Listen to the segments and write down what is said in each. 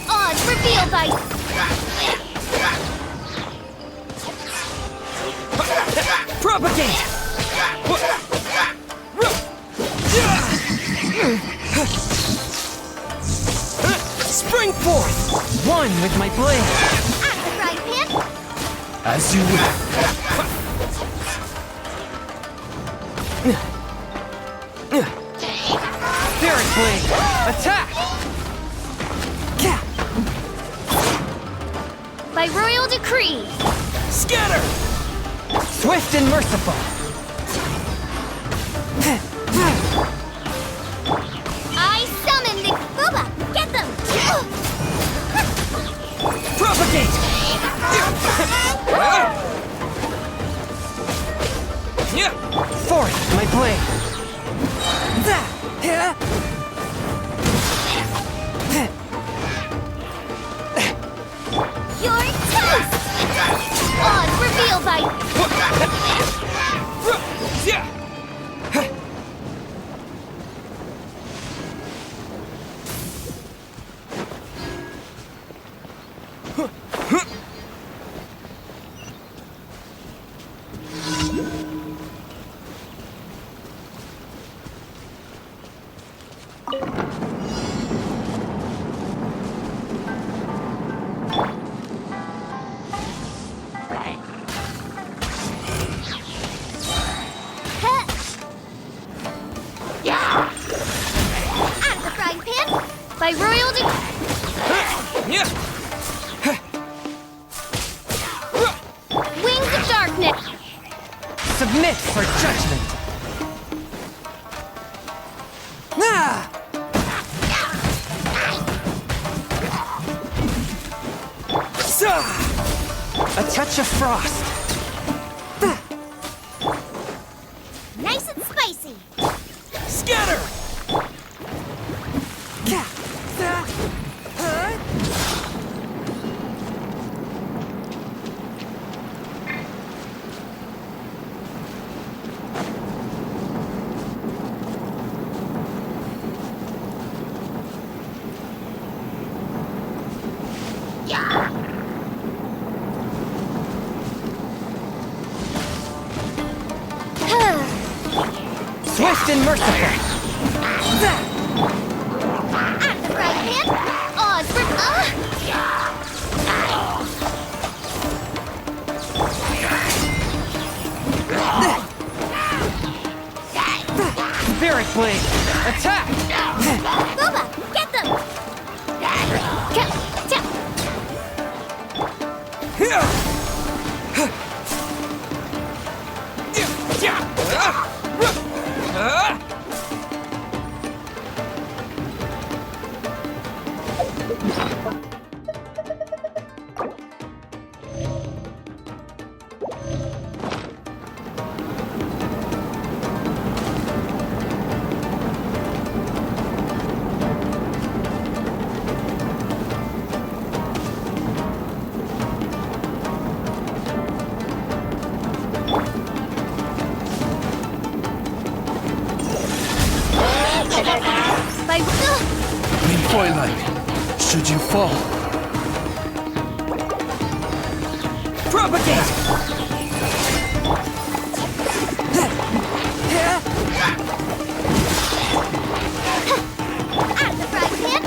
Odds revealed by... Propagate! Spring forth! One with my blade! At the frying pan! As you will. Spirit blade! Attack! By royal decree! Scatter! Swift and merciful! I summon the... Booba! Get them! Propagate! Forth, my blade! You're toast! Odds revealed by... At the frying pan! By royal Wings of darkness! Submit for judgment! A touch of frost! Nice and spicy! Scatter! Swift and merciful! At the frying pan! Odds for... Spirit blade! Attack! Booba! Get them! By... Fräulein, should you fall, Propagate! At the frying pan!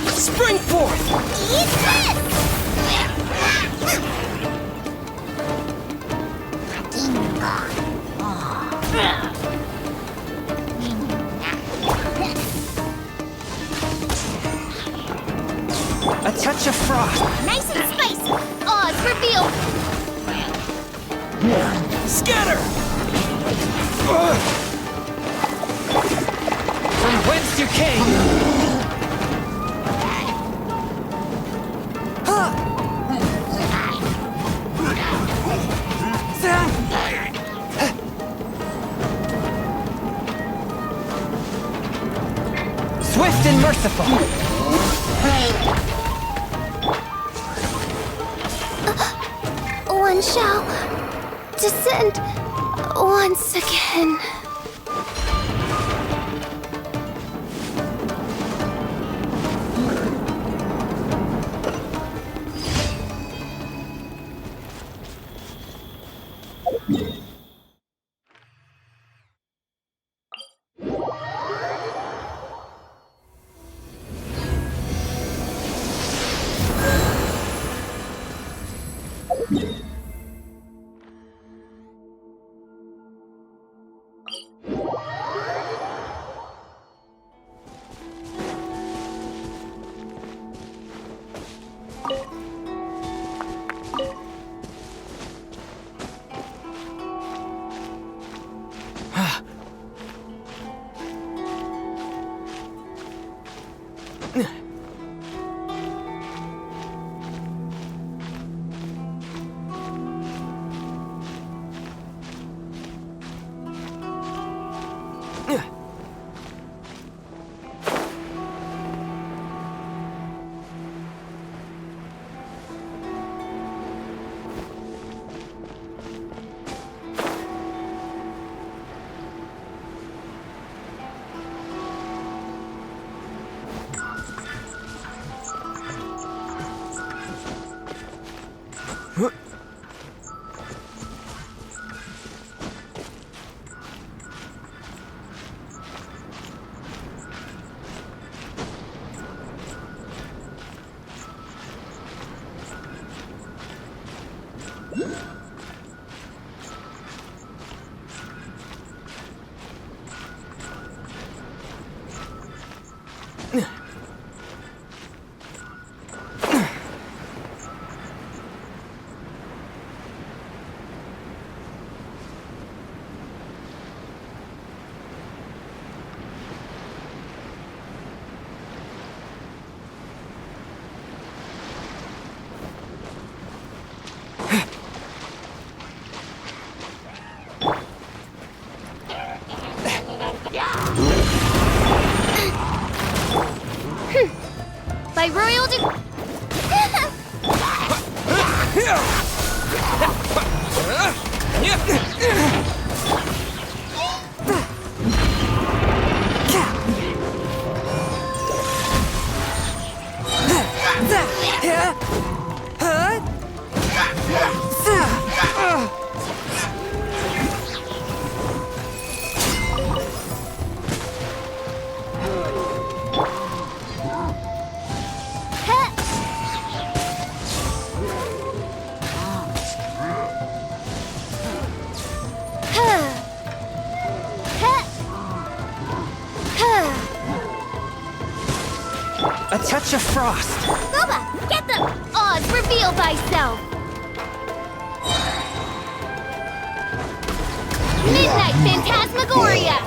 Spring forth! Eat this! A touch of frost! Nice and spicy! Odds revealed! Scatter! From whence you came! Swift and merciful! shall descend once again. By royal A touch of frost. Boba, get them! Oz, reveal thyself! Midnight Phantasmagoria!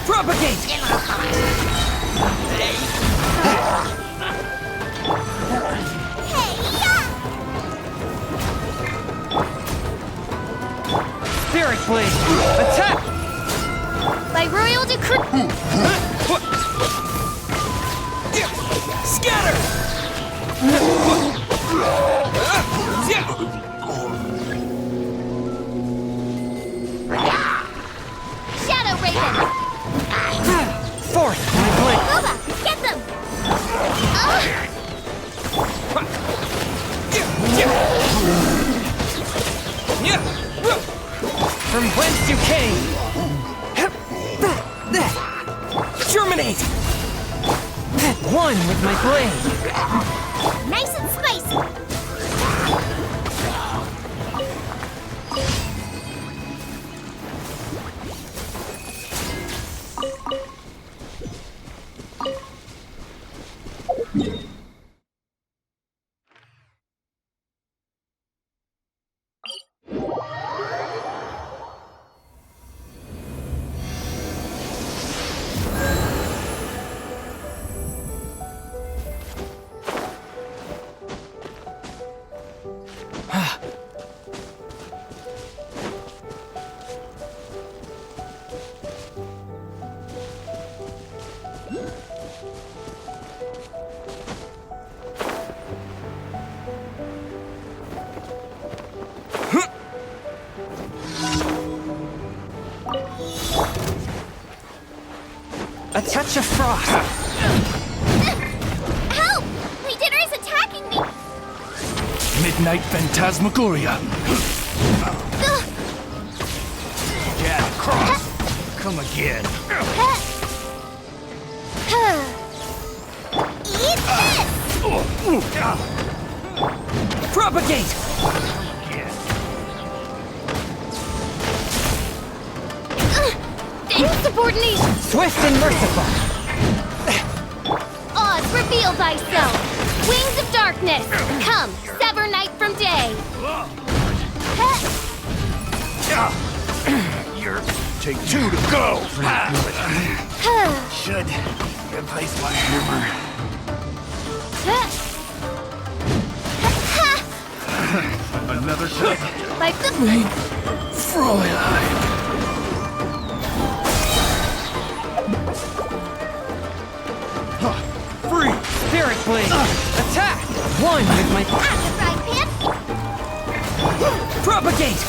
Propagate! Spirit Blade! Attack! By royal decree... Scatter! Shadow Raven! Forth, my blade! Boba, get them! From whence you came! Germinate! One with my blade! Nice and spicy! touch of frost. Help! Leader is attacking me! Midnight Phantasmagoria. Yeah, cross. Come again. Eat this! Propagate! Insubordination! Swift and merciful. Oz, reveal thyself! Wings of darkness! Come, sever night from day! You're take two to go. Should replace my hammer. Another shot. Like the... Fräulein. Free. Spirit blade. Attack! One with my... At the frying pan! Propagate!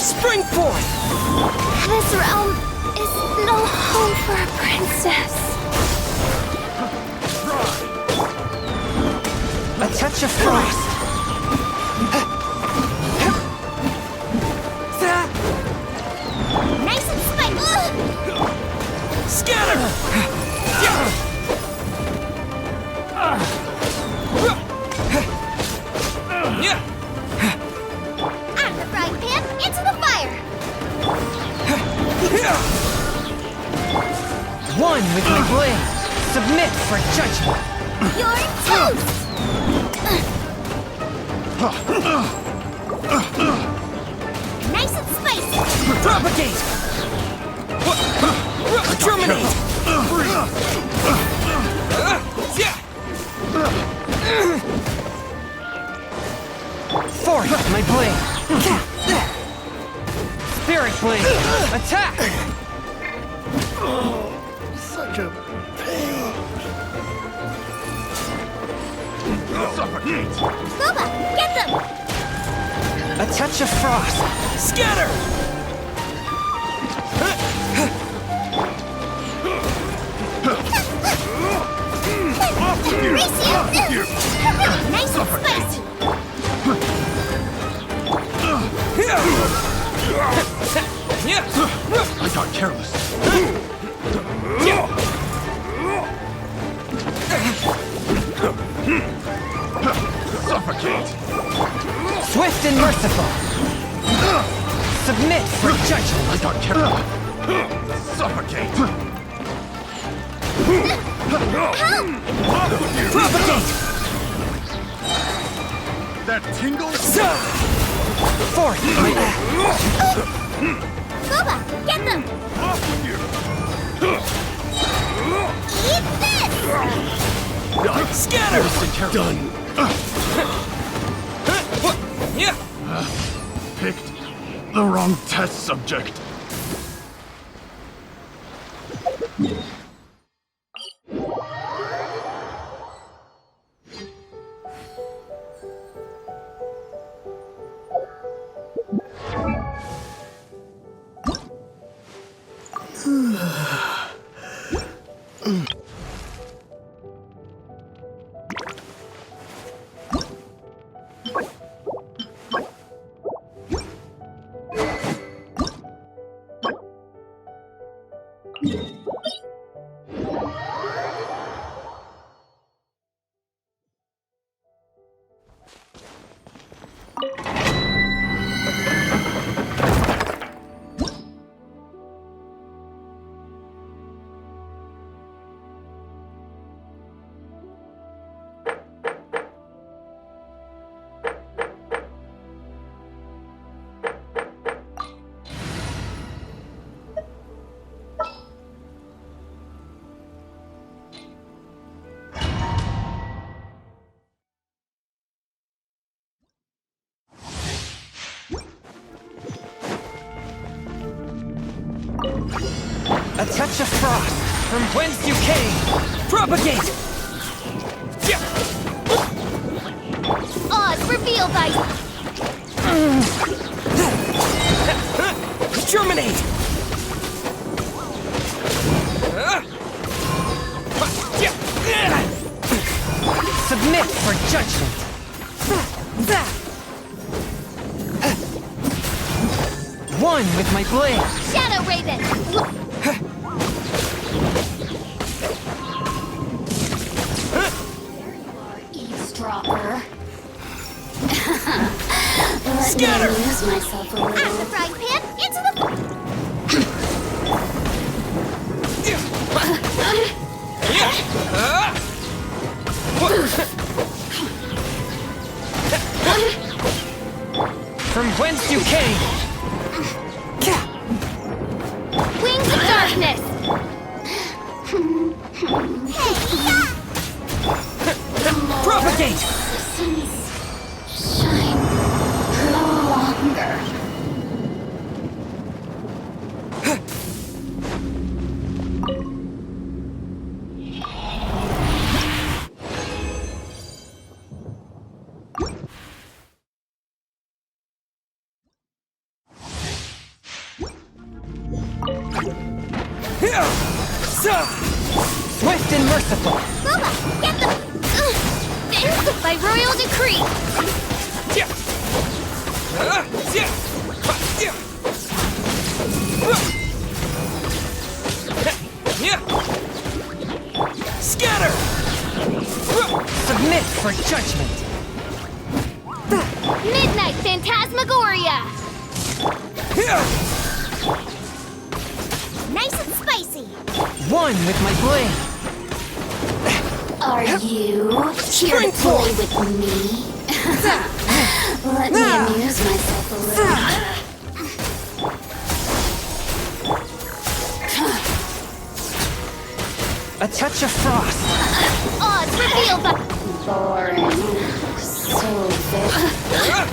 Spring forth! This realm is no home for a princess. A touch of frost. Nice and spicy! Scatter! At the frying pan, into the fire! One with my blade. Submit for judgment. You're toast! Nice and spicy! Propagate! Terminate! Forth my blade. Spirit blade. Attack! Such a pain. Suffocate. Boba, get them! A touch of frost. Scatter! Race you! Nice and spicy! I got careless. Suffocate. Swift and merciful. Submit for judgment. I got careless. Suffocate. Propagate! That tingles. Forth my... Boba, get them! Eat this! Scatter! Done. Yeah. Picked the wrong test subject. A touch of frost from whence you came. Propagate! Oz, reveal thyself! Terminate! Submit for judgment. One with my blade. Shadow Raven! Eavesdropper. Let me amuse myself a At the little. frying pan, into the... From whence you came. Wings of Darkness! Propagate! Shine no longer. Swift and merciful. Boba, get the... By royal decree! Scatter! Submit for judgment. Midnight Phantasmagoria! Nice and spicy! One with my blade. Are you here to play with me? Let me amuse myself a little. A touch of frost. Odds revealed by... Boring. So vicious.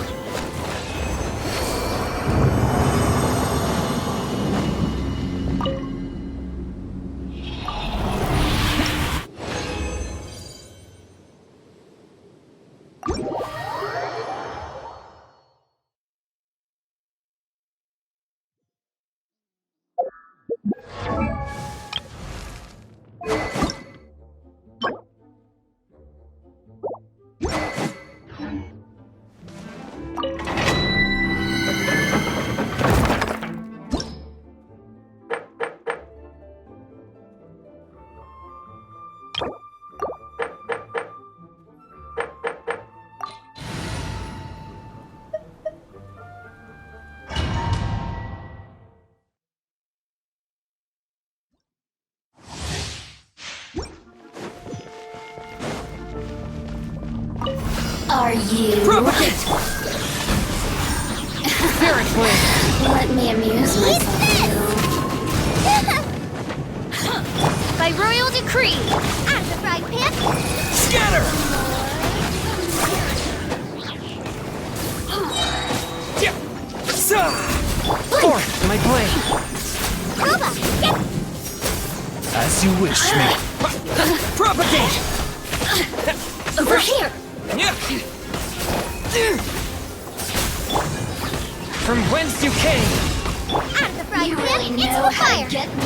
Are you? Propagate! Spirit blade. Let me amuse myself a little. By royal decree! At the frying pan, Scatter! Forth my blade. Boba, get... As you wish me. Propagate! Over here. From whence you came. At the frying You pan, really into know the how to fire! get me.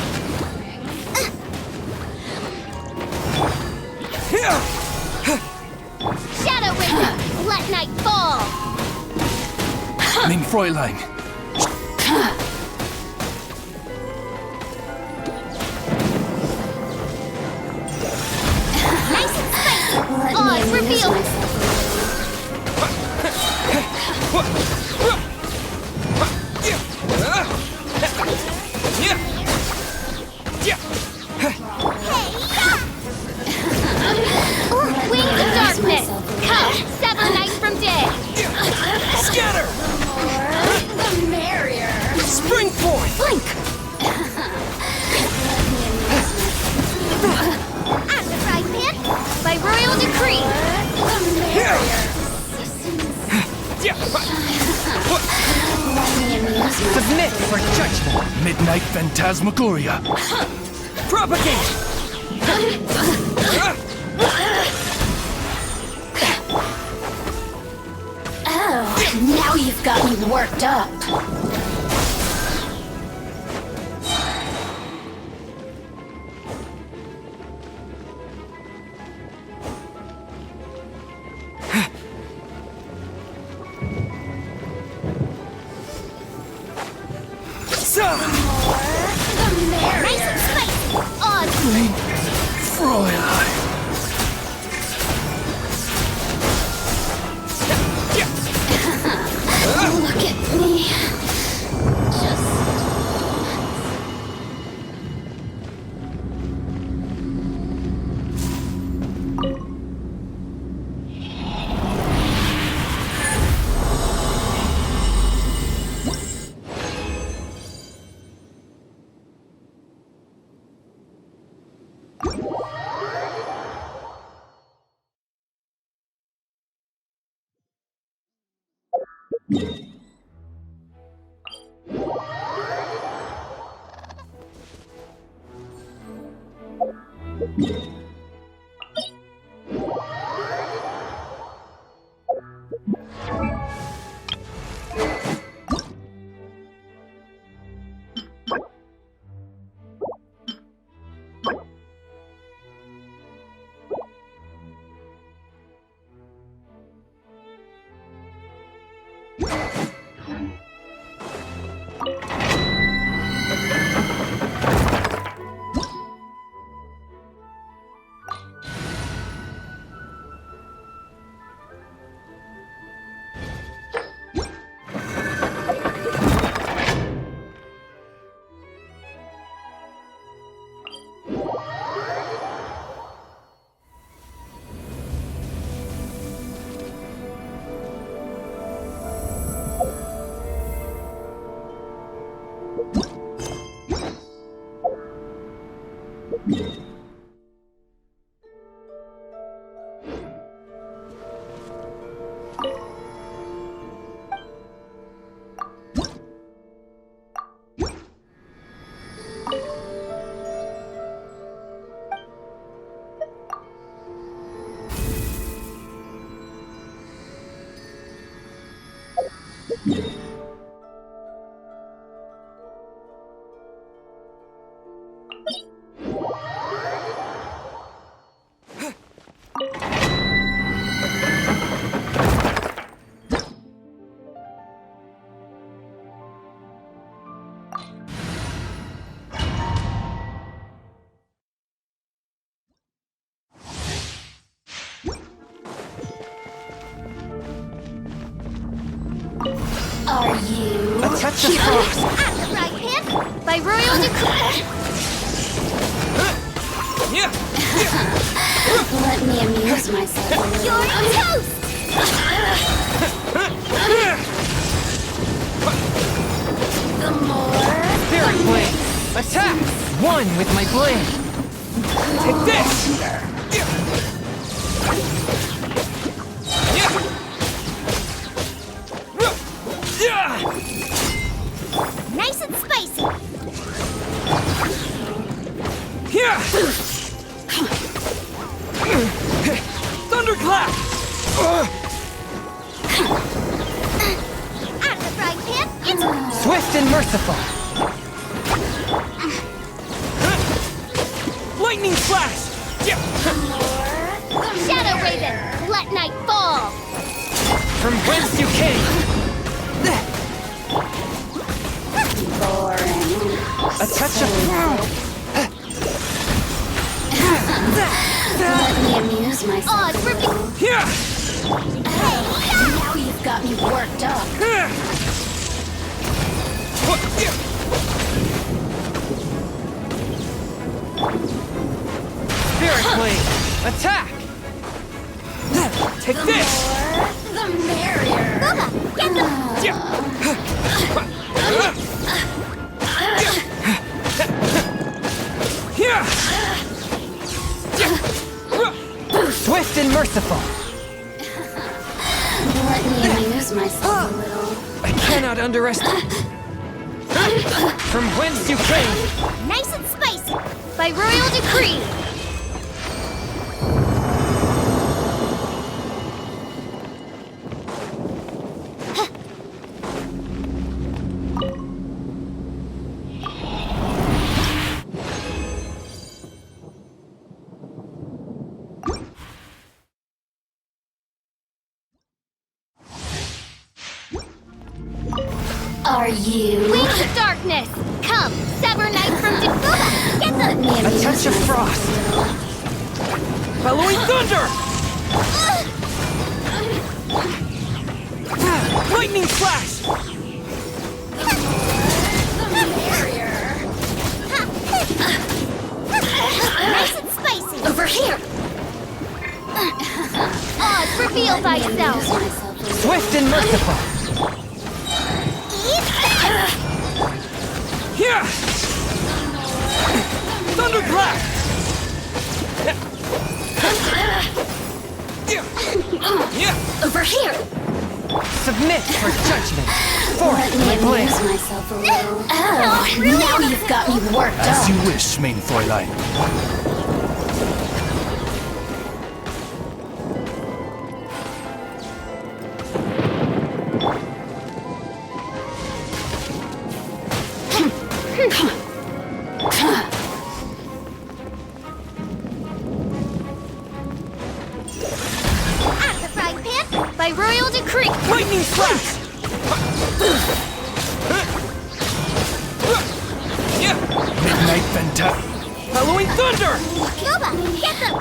Shadow Raven, let night fall! Mein Fräulein. Nice and spicy! Let Odds me amuse revealed! Wings of Darkness! Come, sever night from day! Scatter! The merrier. Spring forth! Blink. At the frying pan, by royal decree! The merrier. Let me amuse myself. Submit for judgment. Midnight Phantasmagoria. Propagate! Oh, now you've got me worked up. Mein Fräulein. Look at me. Just are you? A touch of frost. At the right hip, by royal decree. Let me amuse myself a little. You're toast! The more Spirit blade. Attack. One with my blade. Take this. Nice and spicy. Thunderclap. At the right hip, it's Swift and merciful. Lightning flash. Shadow Raven. Let night fall. From whence you came. boring. A touch of Let me amuse myself Odd a little. Now you've got me worked up. Spirit blade. Attack. Take this. The merrier. Booga, get them. Swift and merciful. Let me amuse myself a little. I cannot underestimate. From whence you came. Nice and spicy. By royal decree. Are you? Wings of darkness. Come, sever night from Booga, get them. me A amuse touch of myself frost. a little. Bellowing thunder! Lightning flash! Nice and spicy. Over here! Oz, reveal Let me amuse thyself. myself a little. Swift and merciful. Here! Thunderclap! Over here! Submit for judgment. Forth Let my me blade. amuse myself a little. Oh, now you've got me worked As up. you wish, mein Fräulein. At the frying pan, by royal decree. Lightning flash! Midnight Venta. Bellowing thunder! Nova, get them.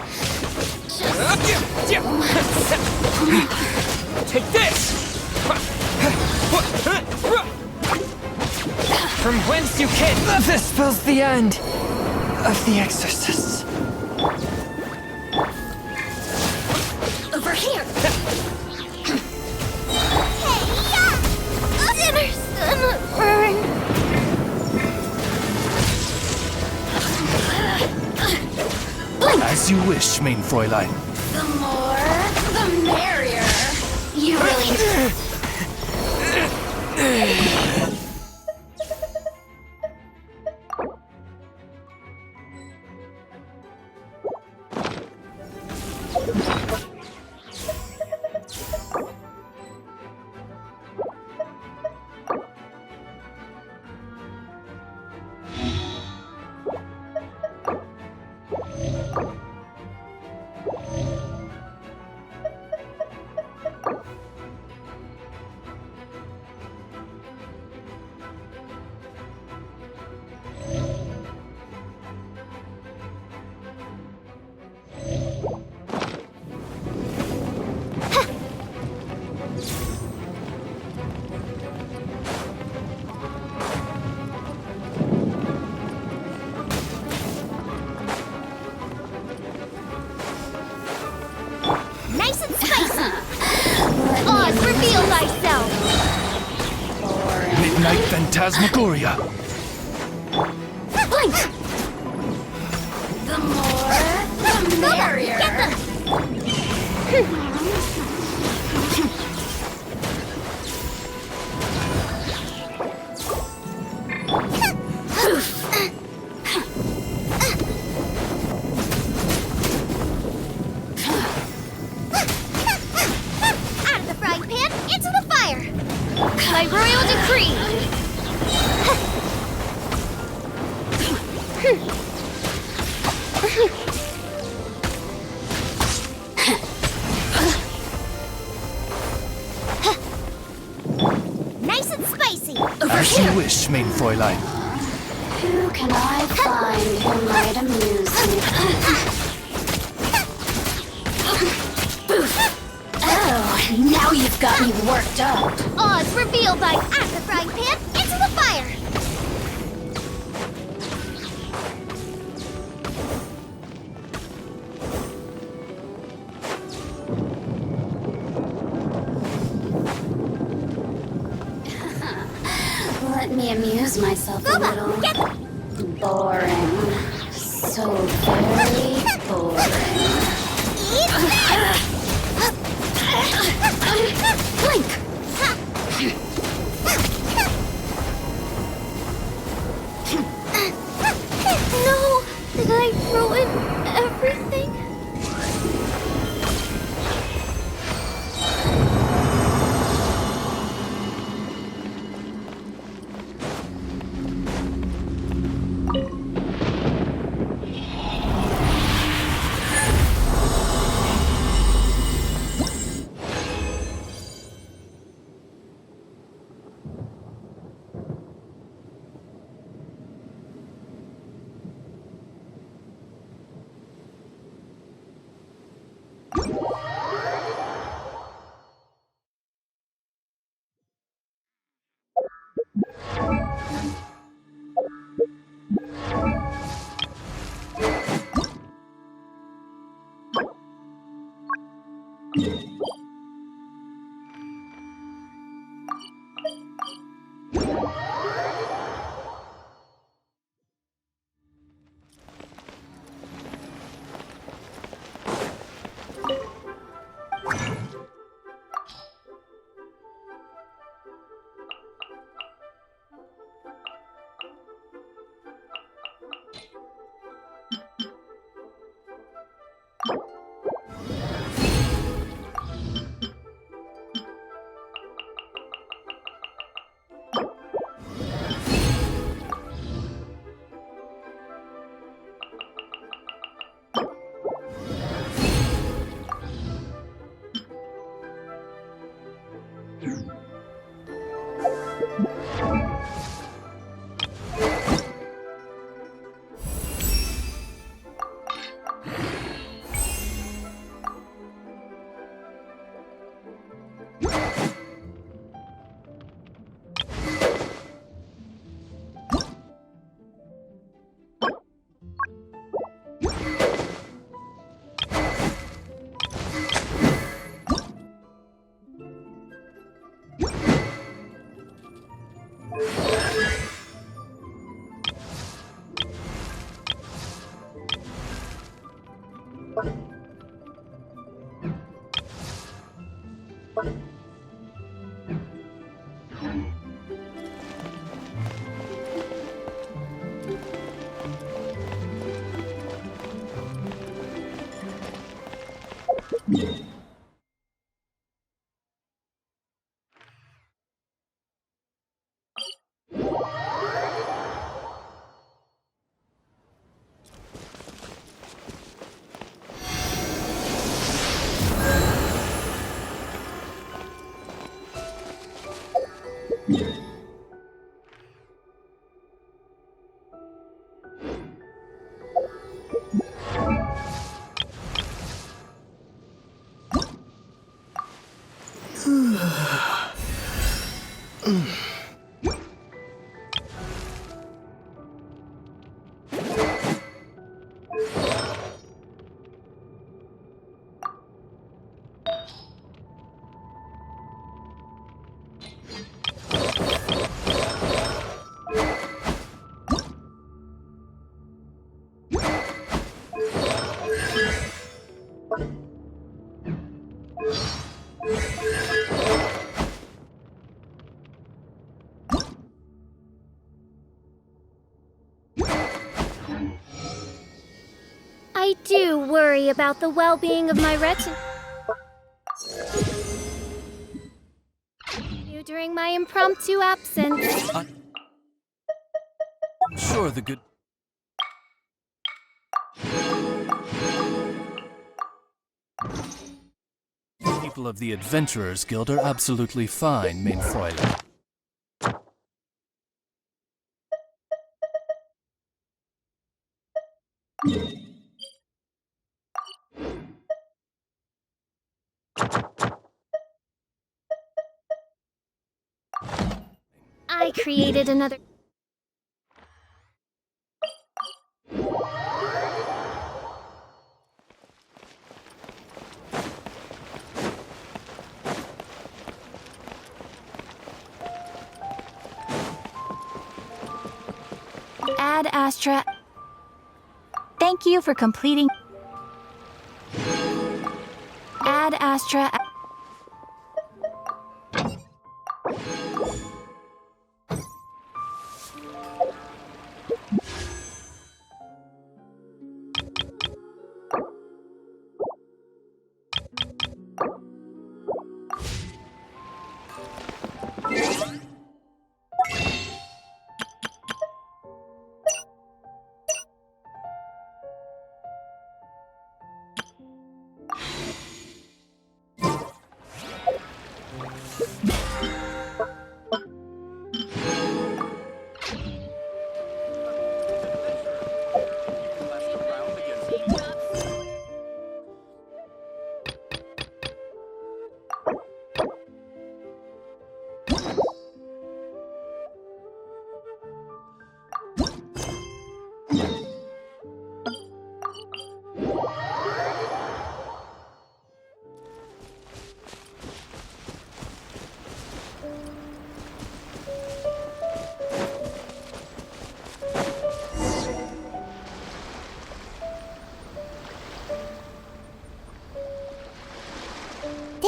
Take this! From whence you came. This spells the end of the exorcists. Over here! Hey, yeah! Sinners, burn. As you wish, mein Fräulein. The more, the merrier. You really... Nice and spicy. Oz, reveal thyself. Midnight Phantasmagoria. Blink. The more, the merrier. Get them. Out of the frying pan, into the fire. By royal decree. Nice and spicy. As you wish, mein Fräulein. Who can I find who might amuse me? Oh, now you've got me worked up. Oz, reveal thy at the frying pan, into the fire. Let me amuse myself a Bubba, little. get Boring. So very boring. Blink. No, did I ruin everything? I do worry about the well-being of my retinue during my impromptu absence. I'm sure the good people of the Adventurers Guild are absolutely fine, mein Fräulein. I created another... Ad Astra. Thank you for completing. Ad Astra.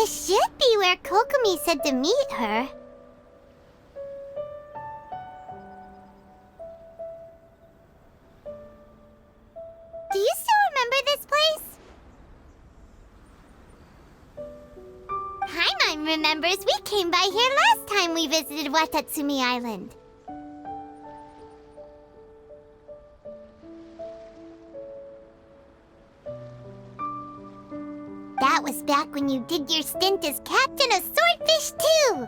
This should be where Kokumi said to meet her. Do you still remember this place? Paimon remembers we came by here last time we visited Watatsumi Island. That was back when you did your stint as captain of Swordfish too.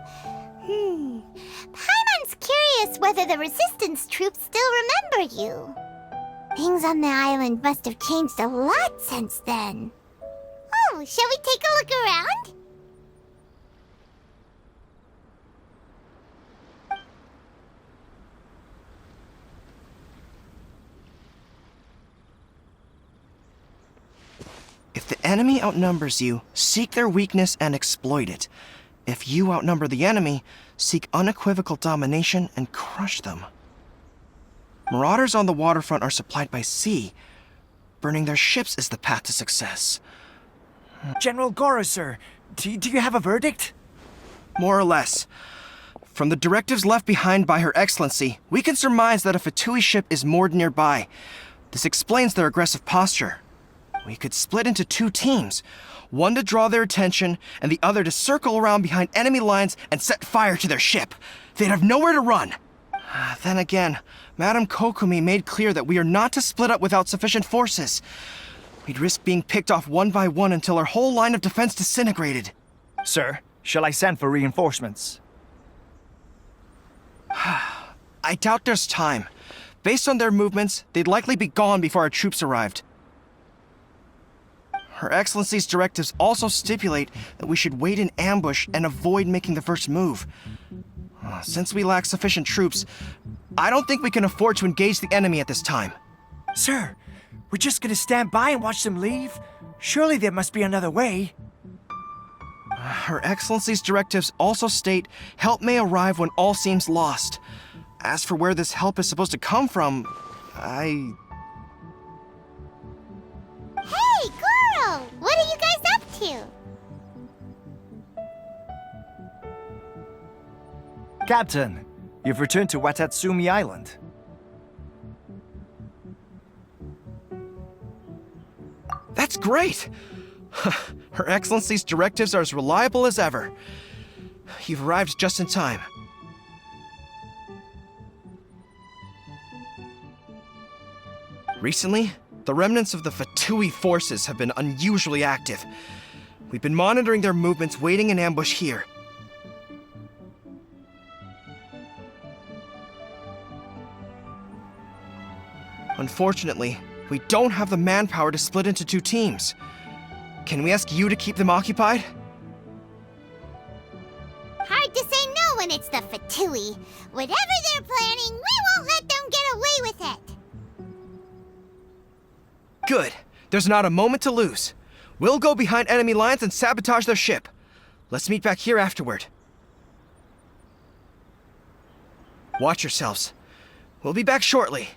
Paimon's curious whether the resistance troops still remember you. Things on the island must have changed a lot since then. Oh, shall we take a look around? If the enemy outnumbers you, seek their weakness and exploit it. If you outnumber the enemy, seek unequivocal domination and crush them. Marauders on the waterfront are supplied by sea. Burning their ships is the path to success. General Goro, sir, do you have a verdict? More or less. From the directives left behind by Her Excellency, we can surmise that a Fatui ship is moored nearby. This explains their aggressive posture. We could split into two teams, one to draw their attention, and the other to circle around behind enemy lines and set fire to their ship. They'd have nowhere to run. Then again, Madame Kokumi made clear that we are not to split up without sufficient forces. We'd risk being picked off one by one until our whole line of defense disintegrated. Sir, shall I send for reinforcements? I doubt there's time. Based on their movements, they'd likely be gone before our troops arrived. Her Excellency's directives also stipulate that we should wait in ambush and avoid making the first move. Since we lack sufficient troops, I don't think we can afford to engage the enemy at this time. Sir, we're just gonna stand by and watch them leave? Surely there must be another way. Her Excellency's directives also state help may arrive when all seems lost. As for where this help is supposed to come from, Hey, Goro! What are you guys up to? Captain, you've returned to Watatsumi Island. That's great! Her Excellency's directives are as reliable as ever. You've arrived just in time. Recently, the remnants of the Fatui forces have been unusually active. We've been monitoring their movements, waiting in ambush here. Unfortunately, we don't have the manpower to split into two teams. Can we ask you to keep them occupied? Hard to say no when it's the Fatui. Whatever they're planning, we won't let them get away with it. Good. There's not a moment to lose. We'll go behind enemy lines and sabotage their ship. Let's meet back here afterward. Watch yourselves. We'll be back shortly.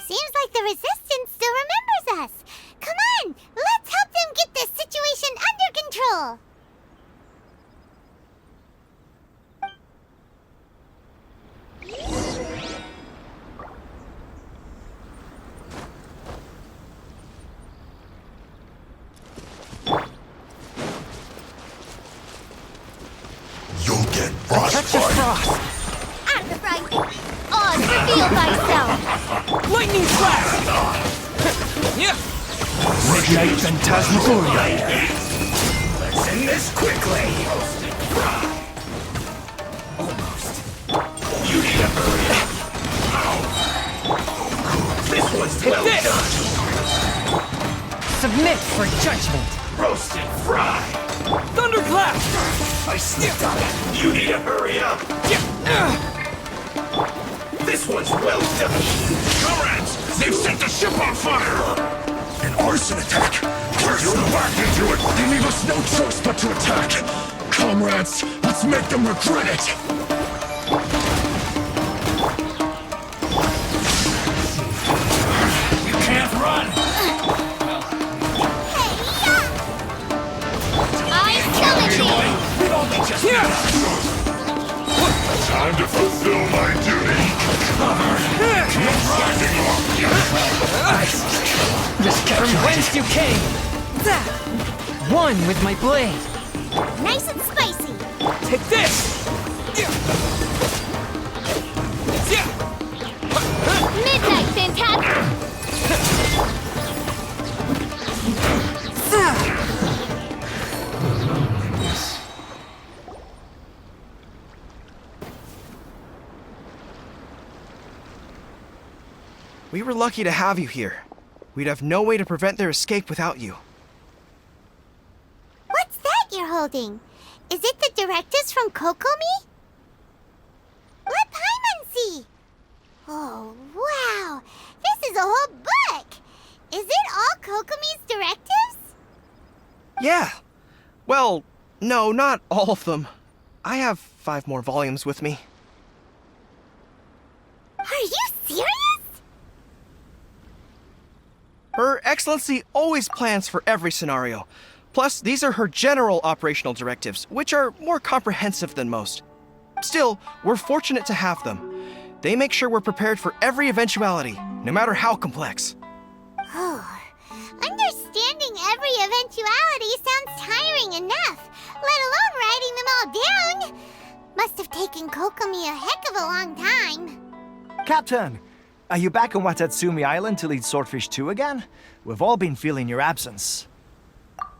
Seems like the Resistance still remembers us. Come on, let's help them get this situation under control. You'll get Touch of frostbite. frost! Out of the frying pan. Oz, reveal thyself. Lightning flash! Ignite Phantasmagoria! Let's end this quickly. You need to hurry up. This one's well done. Submit for judgment! Roasted fry. Thunderclap! I sniffed on it. You need to hurry up. This one's well done. Comrades, they've set the ship on fire. An arson attack. Curse them back into it. They leave us no choice but to attack. Comrades, let's make them regret it. You can't run. time to fulfill my duty. Cover! No backing off! Just catch from whence you came! One with my blade! Nice and spicy. Take this! Midnight, Phantasm! We were lucky to have you here. We'd have no way to prevent their escape without you. What's that you're holding? Is it the directives from Kokomi? Let Paimon see. Oh, wow. This is a whole book. Is it all Kokomi's directives? Yeah. Well, no, not all of them. I have 5 more volumes with me. Are you serious? Her Excellency always plans for every scenario. Plus, these are her general operational directives, which are more comprehensive than most. Still, we're fortunate to have them. They make sure we're prepared for every eventuality, no matter how complex. Oh, understanding every eventuality sounds tiring enough, let alone writing them all down. Must have taken Kokomi a heck of a long time. Captain, are you back on Watatsumi Island to lead Swordfish 2 again? We've all been feeling your absence.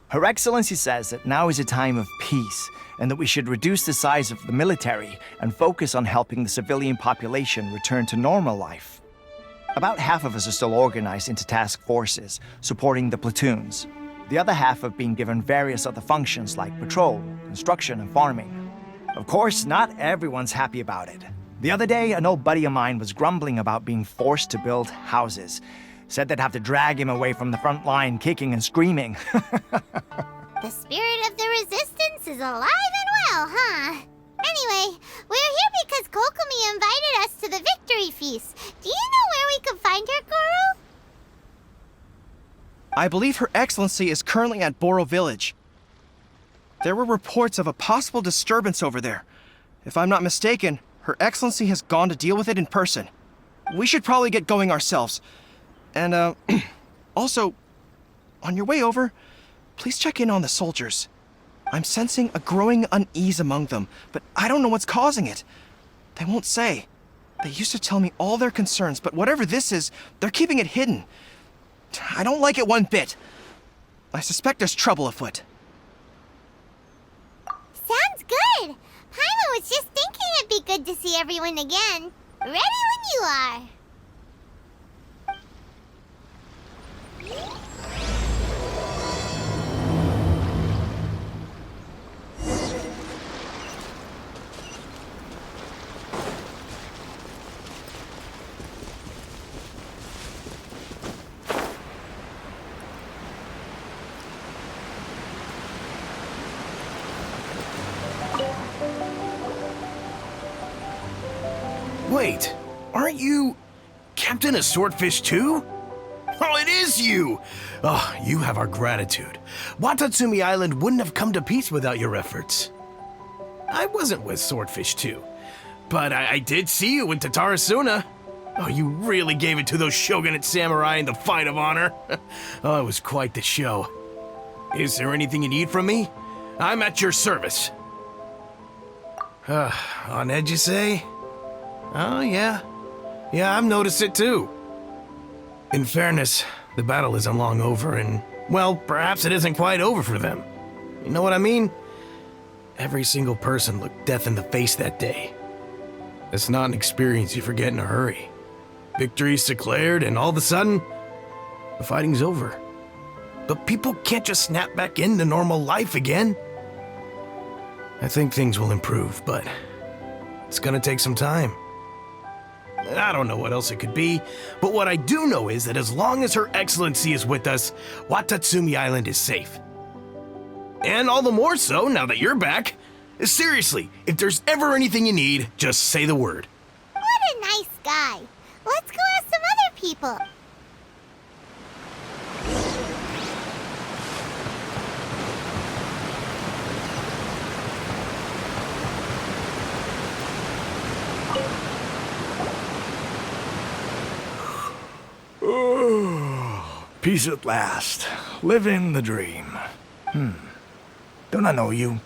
Her Excellency says that now is a time of peace, and that we should reduce the size of the military and focus on helping the civilian population return to normal life. About half of us are still organized into task forces, supporting the platoons. The other half have been given various other functions like patrol, construction, and farming. Of course, not everyone's happy about it. The other day, an old buddy of mine was grumbling about being forced to build houses. Said they'd have to drag him away from the front line, kicking and screaming. The spirit of the resistance is alive and well, huh? Anyway, we're here because Kokomi invited us to the victory feast. Do you know where we could find her, Guru? I believe Her Excellency is currently at Boro Village. There were reports of a possible disturbance over there. If I'm not mistaken, Her Excellency has gone to deal with it in person. We should probably get going ourselves. And, also, on your way over, please check in on the soldiers. I'm sensing a growing unease among them, but I don't know what's causing it. They won't say. They used to tell me all their concerns, but whatever this is, they're keeping it hidden. I don't like it one bit. I suspect there's trouble afoot. Sounds good. Paimon was just thinking it'd be good to see everyone again. Ready when you are. Wait, aren't you Captain of Swordfish too? Oh, it is you! Oh, you have our gratitude. Watatsumi Island wouldn't have come to peace without your efforts. I wasn't with Swordfish 2, but I did see you in Tatarasuna. Oh, you really gave it to those shogunate samurai in the fight of honor. Oh, it was quite the show. Is there anything you need from me? I'm at your service. On edge, you say? Oh, yeah. Yeah, I've noticed it too. In fairness, the battle isn't long over, and, well, perhaps it isn't quite over for them. You know what I mean? Every single person looked death in the face that day. It's not an experience you forget in a hurry. Victory's declared, and all of a sudden, the fighting's over. But people can't just snap back into normal life again. I think things will improve, but it's gonna take some time. I don't know what else it could be, but what I do know is that as long as Her Excellency is with us, Watatsumi Island is safe. And all the more so now that you're back. Seriously, if there's ever anything you need, just say the word. What a nice guy. Let's go ask some other people. Peace at last. Living the dream. Don't I know you?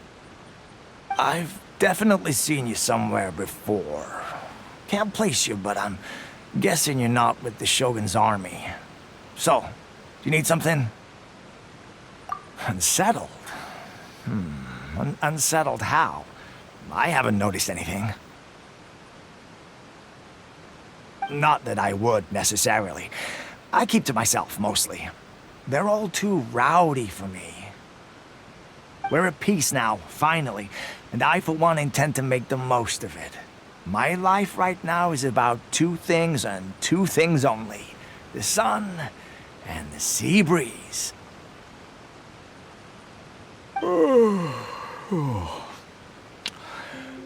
I've definitely seen you somewhere before. Can't place you, but I'm guessing you're not with the Shogun's army. So, do you need something? Unsettled? Unsettled how? I haven't noticed anything. Not that I would, necessarily. I keep to myself, mostly. They're all too rowdy for me. We're at peace now, finally, and I, for one, intend to make the most of it. My life right now is about two things and two things only. The sun and the sea breeze.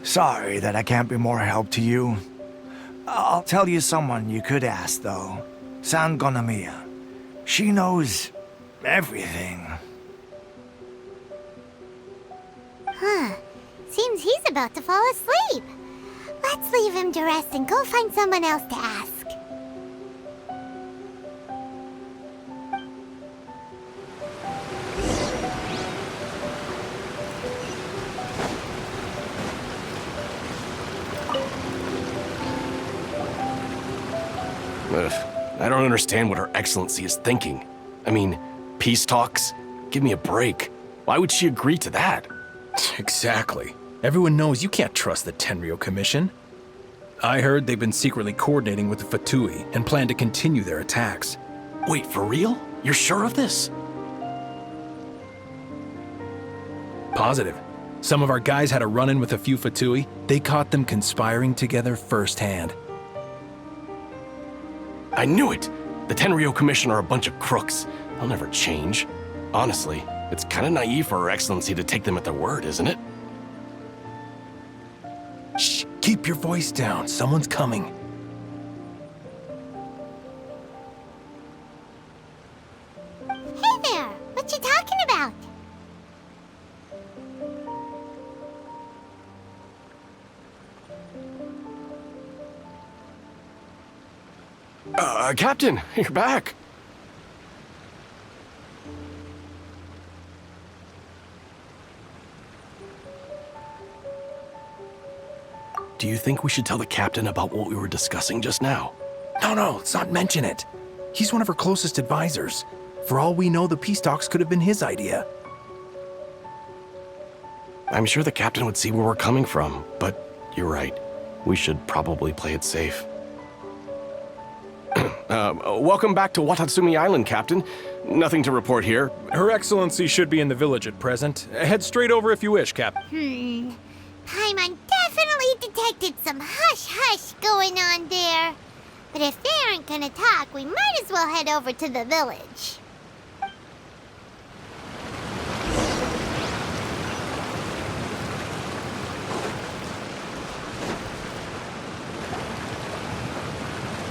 Sorry that I can't be more help to you. I'll tell you someone you could ask, though. San Gonamiya. She knows everything. Seems he's about to fall asleep. Let's leave him to rest and go find someone else to ask. I don't understand what Her Excellency is thinking. I mean, peace talks? Give me a break. Why would she agree to that? Exactly. Everyone knows you can't trust the Tenryou Commission. I heard they've been secretly coordinating with the Fatui and plan to continue their attacks. Wait, for real? You're sure of this? Positive. Some of our guys had a run-in with a few Fatui. They caught them conspiring together firsthand. I knew it! The Tenryou Commission are a bunch of crooks. They'll never change. Honestly, it's kind of naive for Her Excellency to take them at their word, isn't it? Shh! Keep your voice down. Someone's coming. Hey there! What you talking about? Captain, you're back. Do you think we should tell the captain about what we were discussing just now? No, let's not mention it. He's one of her closest advisors. For all we know, the peace talks could have been his idea. I'm sure the captain would see where we're coming from, but you're right. We should probably play it safe. Welcome back to Watatsumi Island, Captain. Nothing to report here. Her Excellency should be in the village at present. Head straight over if you wish, Cap. Paimon definitely detected some hush-hush going on there. But if they aren't gonna talk, we might as well head over to the village.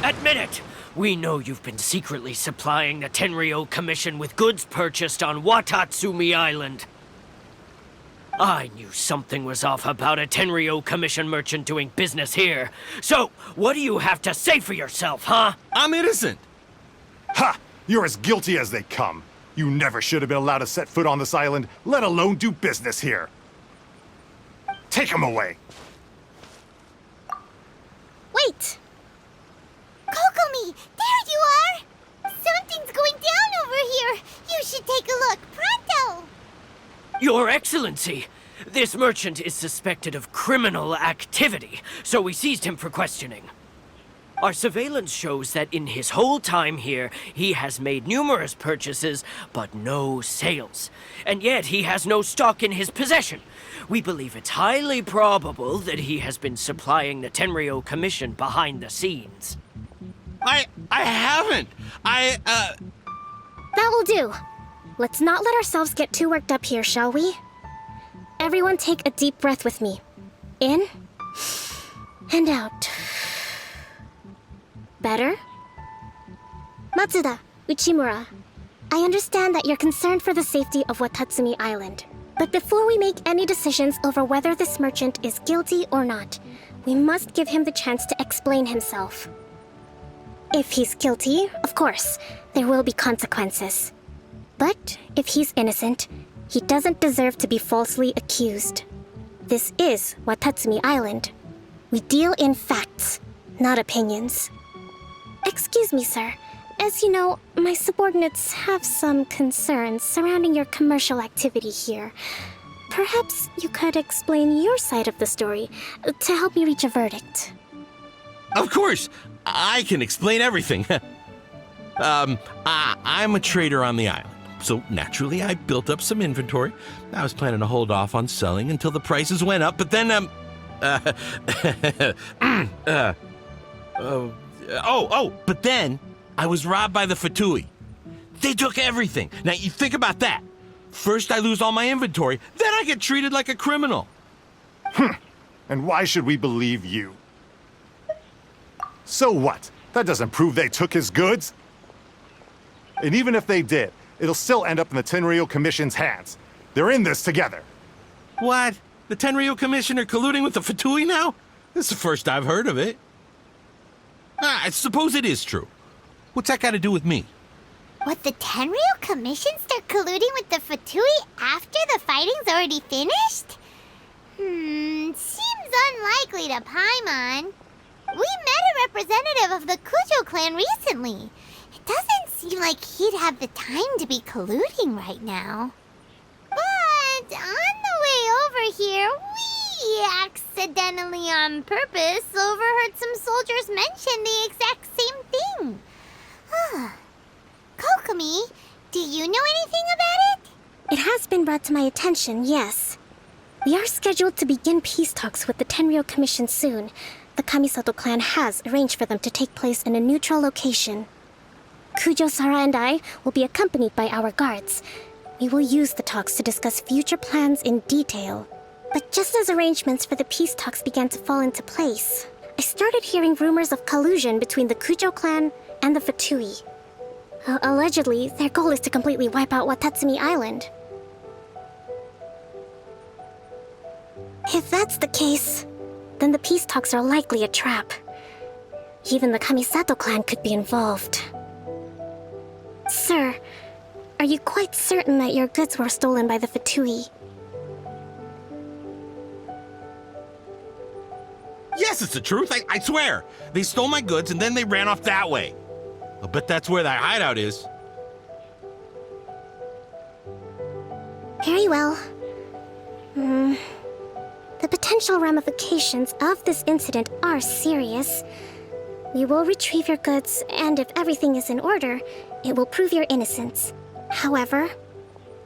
Admit it! We know you've been secretly supplying the Tenryou Commission with goods purchased on Watatsumi Island. I knew something was off about a Tenryou Commission merchant doing business here. So, what do you have to say for yourself, huh? I'm innocent! Ha! You're as guilty as they come. You never should have been allowed to set foot on this island, let alone do business here. Take him away! Wait! Kokomi! There you are! Something's going down over here! You should take a look, pronto! Your Excellency! This merchant is suspected of criminal activity, so we seized him for questioning. Our surveillance shows that in his whole time here, he has made numerous purchases, but no sales. And yet he has no stock in his possession. We believe it's highly probable that he has been supplying the Tenryou Commission behind the scenes. I haven't! That will do. Let's not let ourselves get too worked up here, shall we? Everyone take a deep breath with me. In and out. Better? Matsuda, Uchimura, I understand that you're concerned for the safety of Watatsumi Island. But before we make any decisions over whether this merchant is guilty or not, we must give him the chance to explain himself. If he's guilty, of course, there will be consequences. But if he's innocent, he doesn't deserve to be falsely accused. This is Watatsumi Island. We deal in facts, not opinions. Excuse me, sir. As you know, my subordinates have some concerns surrounding your commercial activity here. Perhaps you could explain your side of the story to help me reach a verdict. Of course, I can explain everything. I'm a trader on the island, so naturally I built up some inventory. I was planning to hold off on selling until the prices went up, but then, but then I was robbed by the Fatui. They took everything. Now, you think about that. First I lose all my inventory, then I get treated like a criminal. And why should we believe you? So what? That doesn't prove they took his goods. And even if they did, it'll still end up in the Tenryo Commission's hands. They're in this together. What? The Tenryo Commission are colluding with the Fatui now? This is the first I've heard of it. I suppose it is true. What's that got to do with me? What, the Tenryo Commission start colluding with the Fatui after the fighting's already finished? Seems unlikely to Paimon. We met a representative of the Kujo clan recently. It doesn't seem like he'd have the time to be colluding right now. But on the way over here, we accidentally on purpose overheard some soldiers mention the exact same thing. Kokomi, do you know anything about it? It has been brought to my attention, yes. We are scheduled to begin peace talks with the Tenryo Commission soon. The Kamisato clan has arranged for them to take place in a neutral location. Kujo-Sara and I will be accompanied by our guards. We will use the talks to discuss future plans in detail. But just as arrangements for the peace talks began to fall into place, I started hearing rumors of collusion between the Kujo clan and the Fatui. Allegedly, their goal is to completely wipe out Watatsumi Island. If that's the case, then the peace talks are likely a trap. Even the Kamisato clan could be involved. Sir, are you quite certain that your goods were stolen by the Fatui? Yes, it's the truth. I swear. They stole my goods and then they ran off that way. I'll bet that's where that hideout is. Very well. The potential ramifications of this incident are serious. We will retrieve your goods, and if everything is in order, it will prove your innocence. However,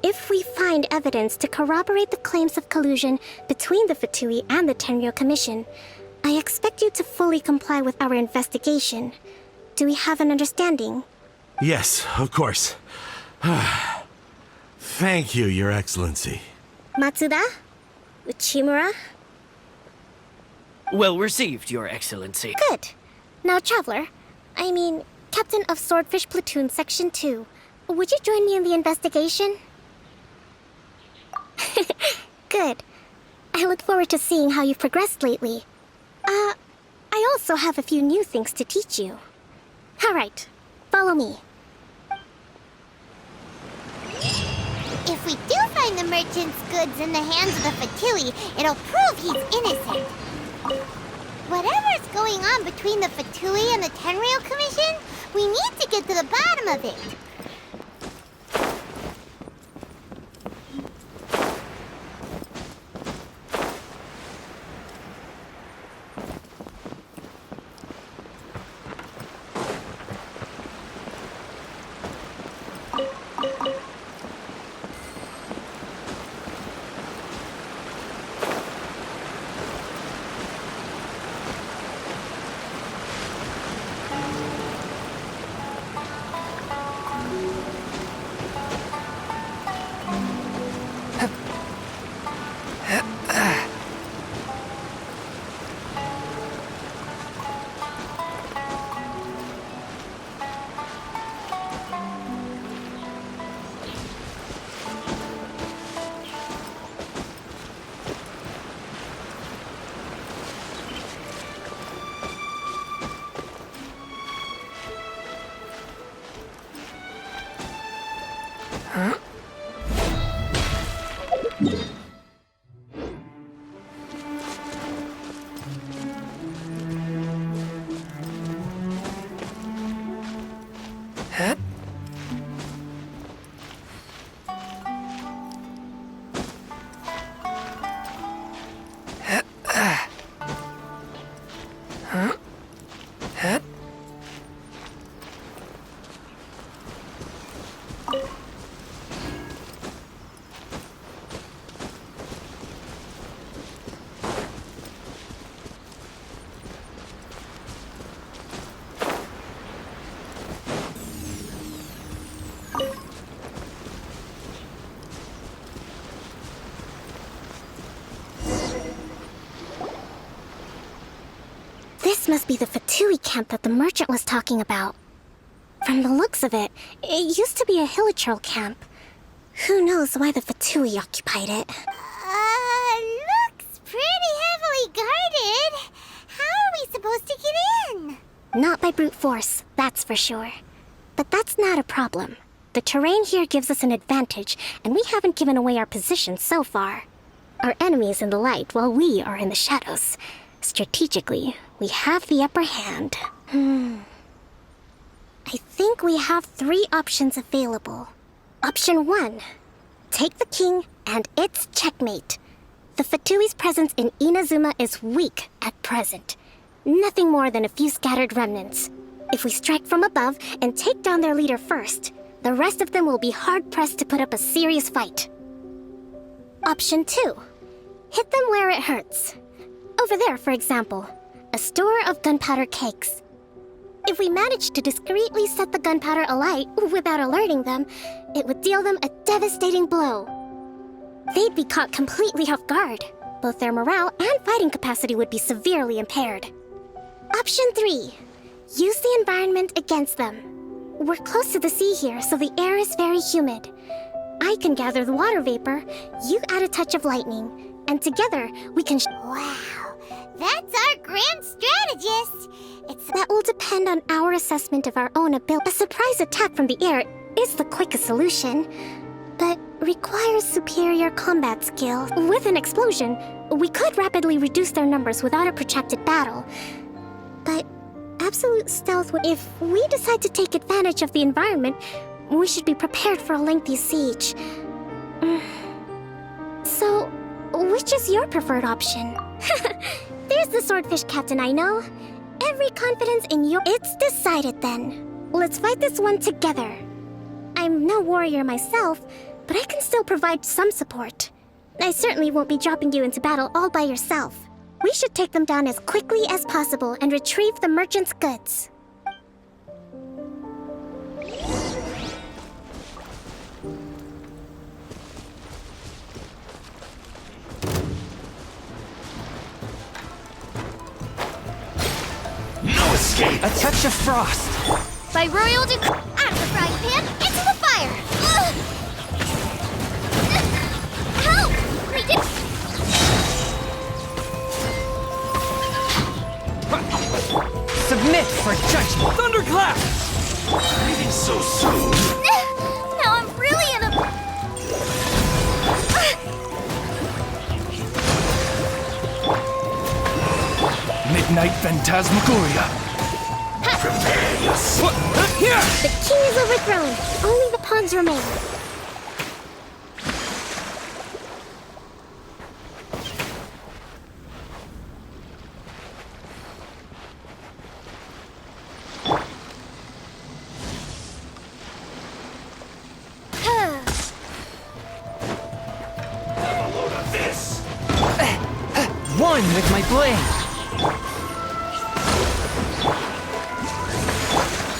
if we find evidence to corroborate the claims of collusion between the Fatui and the Tenryo Commission, I expect you to fully comply with our investigation. Do we have an understanding? Yes, of course. Thank you, Your Excellency. Matsuda? Uchimura? Well received, Your Excellency. Good. Now, Traveler, Captain of Swordfish Platoon Section 2, would you join me in the investigation? Good. I look forward to seeing how you've progressed lately. I also have a few new things to teach you. All right, follow me. If we do find the merchant's goods in the hands of the Fatui, it'll prove he's innocent. Whatever's going on between the Fatui and the Tenryo Commission, we need to get to the bottom of it. must be the Fatui camp that the merchant was talking about. From the looks of it, it used to be a hilichurl camp. Who knows why the Fatui occupied it? Looks pretty heavily guarded. How are we supposed to get in? Not by brute force, that's for sure. But that's not a problem. The terrain here gives us an advantage, and we haven't given away our position so far. Our enemy is in the light, while we are in the shadows. Strategically, we have the upper hand. I think we have 3 options available. Option 1. Take the king, and it's checkmate. The Fatui's presence in Inazuma is weak at present. Nothing more than a few scattered remnants. If we strike from above and take down their leader first, the rest of them will be hard-pressed to put up a serious fight. Option 2. Hit them where it hurts. Over there, for example, a store of gunpowder cakes. If we manage to discreetly set the gunpowder alight without alerting them, it would deal them a devastating blow. They'd be caught completely off guard. Both their morale and fighting capacity would be severely impaired. Option 3. Use the environment against them. We're close to the sea here, so the air is very humid. I can gather the water vapor, you add a touch of lightning, and together we can Wow, that's our grand strategist. That will depend on our assessment of our own ability. A surprise attack from the air is the quickest solution, but requires superior combat skill. With an explosion, we could rapidly reduce their numbers without a protracted battle. But absolute stealth would... If we decide to take advantage of the environment, we should be prepared for a lengthy siege. So, which is your preferred option? There's the swordfish captain I know. Every confidence in your... It's decided then. Let's fight this one together. I'm no warrior myself, but I can still provide some support. I certainly won't be dropping you into battle all by yourself. We should take them down as quickly as possible and retrieve the merchant's goods. No escape! A touch of frost. By royal decree, out of the frying pan, into the fire! Ugh. Help! We did... Submit for judgment. Thunderclap! Leaving so soon! Now I'm really in a... Midnight Phantasmagoria. Prepare yourself! The king is overthrown. Only the pawns remain. Have a load of this! One with my blade.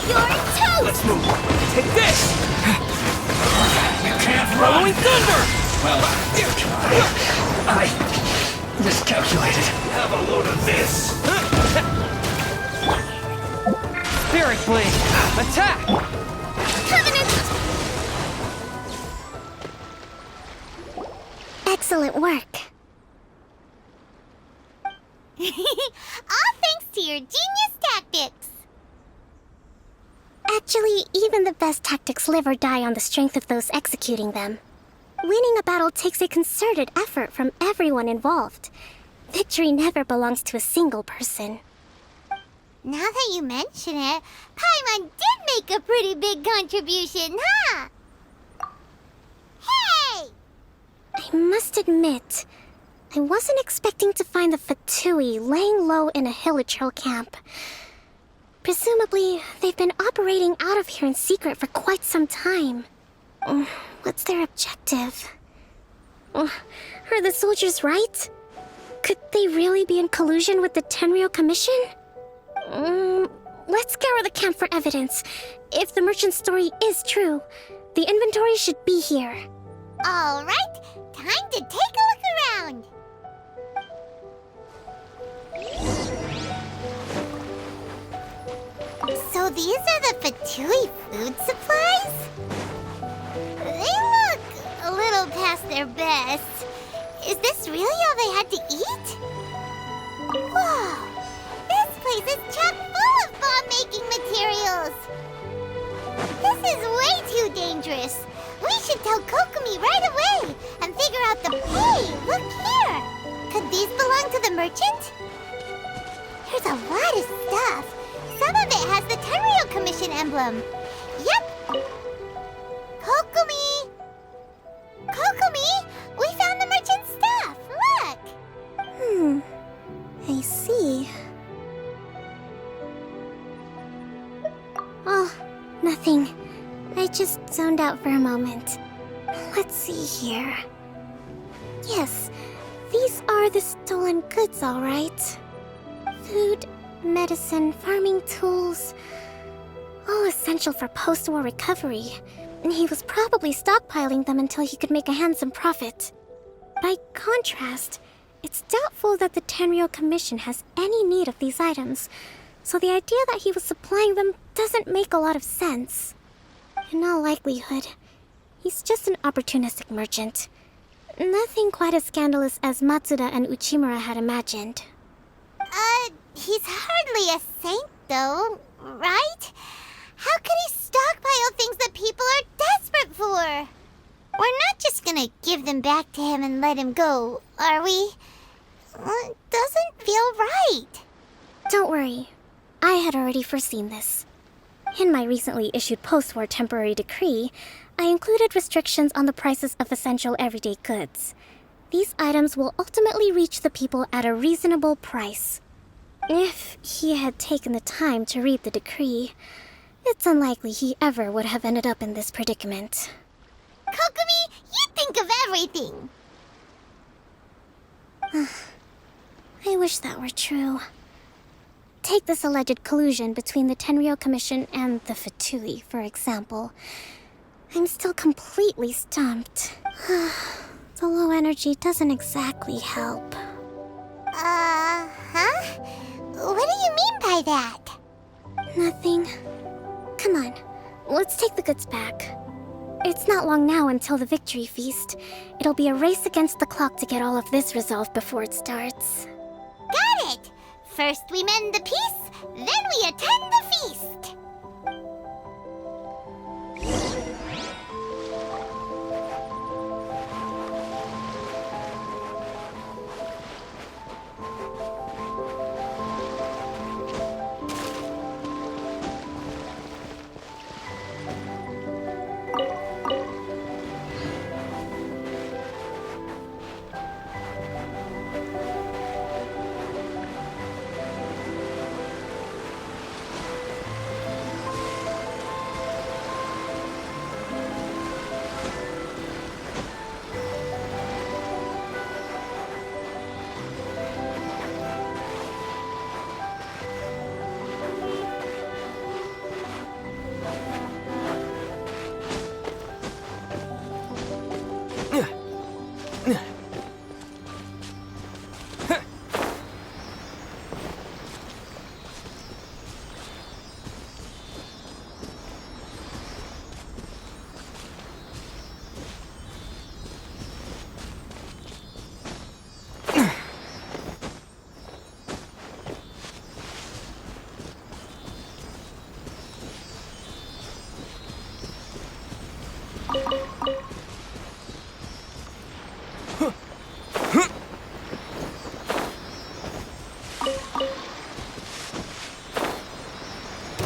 You're toast! Let's move! Take this! You can't Following run! thunder! Well, I miscalculated. Have a load of this! Spirit blade. Attack! Covenant! Excellent work. All thanks to your genius tactics! Actually, even the best tactics live or die on the strength of those executing them. Winning a battle takes a concerted effort from everyone involved. Victory never belongs to a single person. Now that you mention it, Paimon did make a pretty big contribution, huh? Hey! I must admit, I wasn't expecting to find the Fatui laying low in a hilichurl camp. Presumably, they've been operating out of here in secret for quite some time. What's their objective? Are the soldiers right? Could they really be in collusion with the Tenryou Commission? Let's scour the camp for evidence. If the merchant's story is true, the inventory should be here. All right, time to take a look around. these are the Fatui food supplies? They look a little past their best. Is this really all they had to eat? Whoa! This place is chock full of bomb-making materials! This is way too dangerous! We should tell Kokomi right away and figure out the pay! Look here! Could these belong to the merchant? There's a lot of stuff. Some of it has the Tenryou Commission emblem. Yep! Kokomi! Kokomi! We found the merchant's stuff! Look! I see. Oh, nothing. I just zoned out for a moment. Let's see here. Yes, these are the stolen goods, all right. Food, medicine, farming tools. All essential for post-war recovery. And he was probably stockpiling them until he could make a handsome profit. By contrast, it's doubtful that the Tenryou Commission has any need of these items, so the idea that he was supplying them doesn't make a lot of sense. In all likelihood, he's just an opportunistic merchant. Nothing quite as scandalous as Matsuda and Uchimura had imagined. He's hardly a saint, though, right? How could he stockpile things that people are desperate for? We're not just gonna give them back to him and let him go, are we? It doesn't feel right. Don't worry. I had already foreseen this. In my recently issued post-war temporary decree, I included restrictions on the prices of essential everyday goods. These items will ultimately reach the people at a reasonable price. If he had taken the time to read the decree, it's unlikely he ever would have ended up in this predicament. Kokomi, you think of everything! I wish that were true. Take this alleged collusion between the Tenryou Commission and the Fatui, for example. I'm still completely stumped. The low energy doesn't exactly help. What do you mean by that? Nothing. Come on, let's take the goods back. It's not long now until the victory feast. It'll be a race against the clock to get all of this resolved before it starts. Got it! First we mend the peace, then we attend the feast!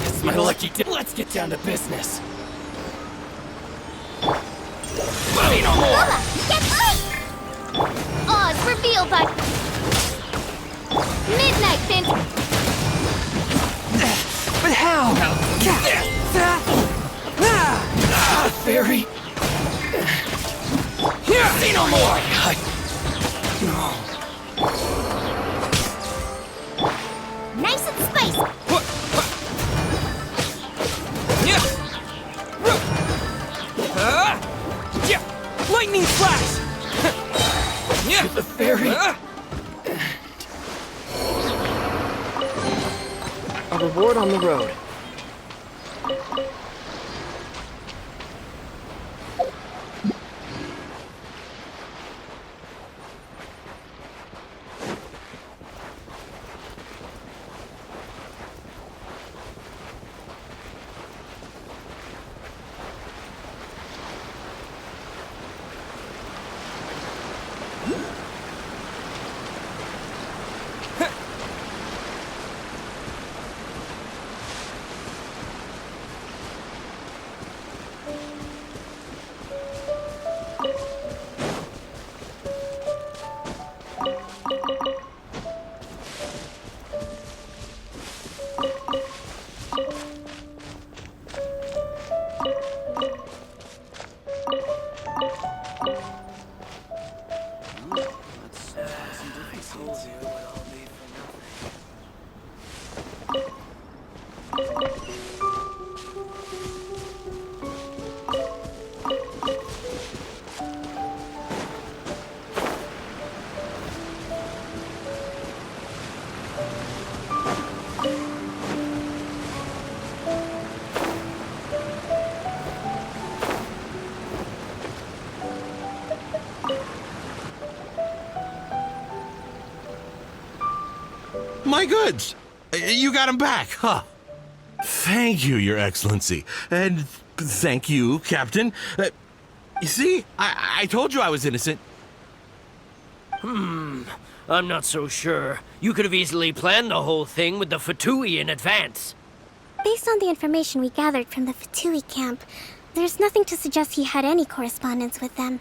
It's my lucky day. Let's get down to business. Say no more! Mama, get late! Oz revealed by midnight then. But how? The fairy. Say no more! Nice and spicy. Lightning flash! The fairy. A reward on the road. My goods! You got them back, huh? Thank you, Your Excellency. And thank you, Captain. You see, I told you I was innocent. I'm not so sure. You could have easily planned the whole thing with the Fatui in advance. Based on the information we gathered from the Fatui camp, there's nothing to suggest he had any correspondence with them.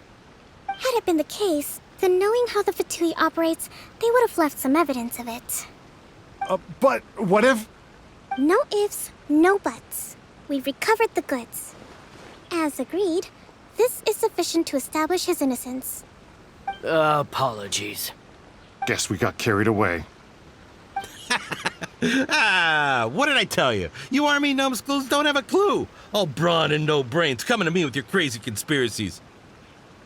Had it been the case, then knowing how the Fatui operates, they would have left some evidence of it. But what if... No ifs, no buts. We've recovered the goods. As agreed, this is sufficient to establish his innocence. Apologies. Guess we got carried away. What did I tell you? You army numbskulls don't have a clue. All brawn and no brains coming to me with your crazy conspiracies.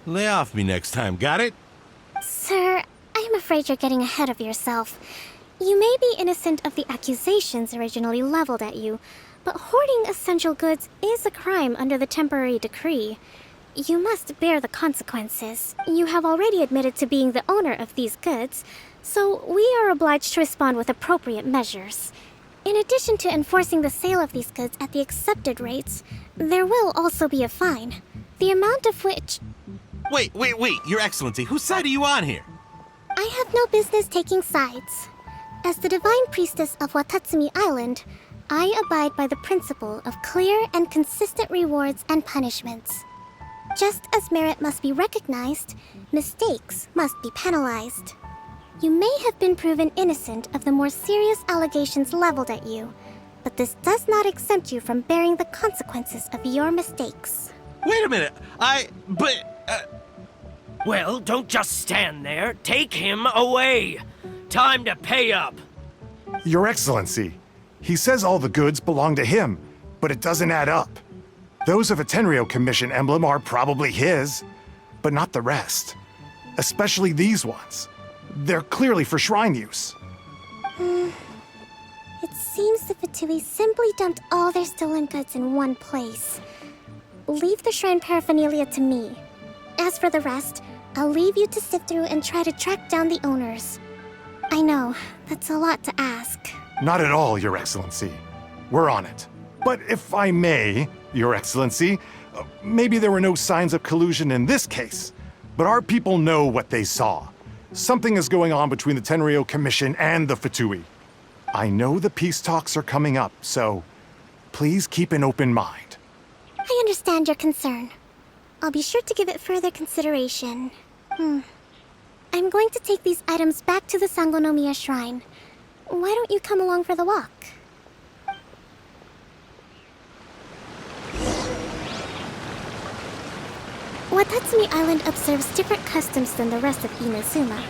Lay off me next time, got it? Sir, I am afraid you're getting ahead of yourself. You may be innocent of the accusations originally leveled at you, but hoarding essential goods is a crime under the temporary decree. You must bear the consequences. You have already admitted to being the owner of these goods, so we are obliged to respond with appropriate measures. In addition to enforcing the sale of these goods at the accepted rates, there will also be a fine, the amount of which... Wait, Your Excellency, whose side are you on here? I have no business taking sides. As the Divine Priestess of Watatsumi Island, I abide by the principle of clear and consistent rewards and punishments. Just as merit must be recognized, mistakes must be penalized. You may have been proven innocent of the more serious allegations leveled at you, but this does not exempt you from bearing the consequences of your mistakes. Wait a minute, Well, don't just stand there. Take him away. Time to pay up. Your Excellency, he says all the goods belong to him, but it doesn't add up. Those of a Tenryou Commission emblem are probably his, but not the rest. Especially these ones. They're clearly for shrine use. It seems the Fatui simply dumped all their stolen goods in one place. Leave the shrine paraphernalia to me. As for the rest, I'll leave you to sift through and try to track down the owners. I know, that's a lot to ask. Not at all, Your Excellency. We're on it. But if I may, Your Excellency, maybe there were no signs of collusion in this case, but our people know what they saw. Something is going on between the Tenryou Commission and the Fatui. I know the peace talks are coming up, so please keep an open mind. I understand your concern. I'll be sure to give it further consideration. I'm going to take these items back to the Sangonomiya Shrine. Why don't you come along for the walk? Watatsumi Island observes different customs than the rest of Inazuma.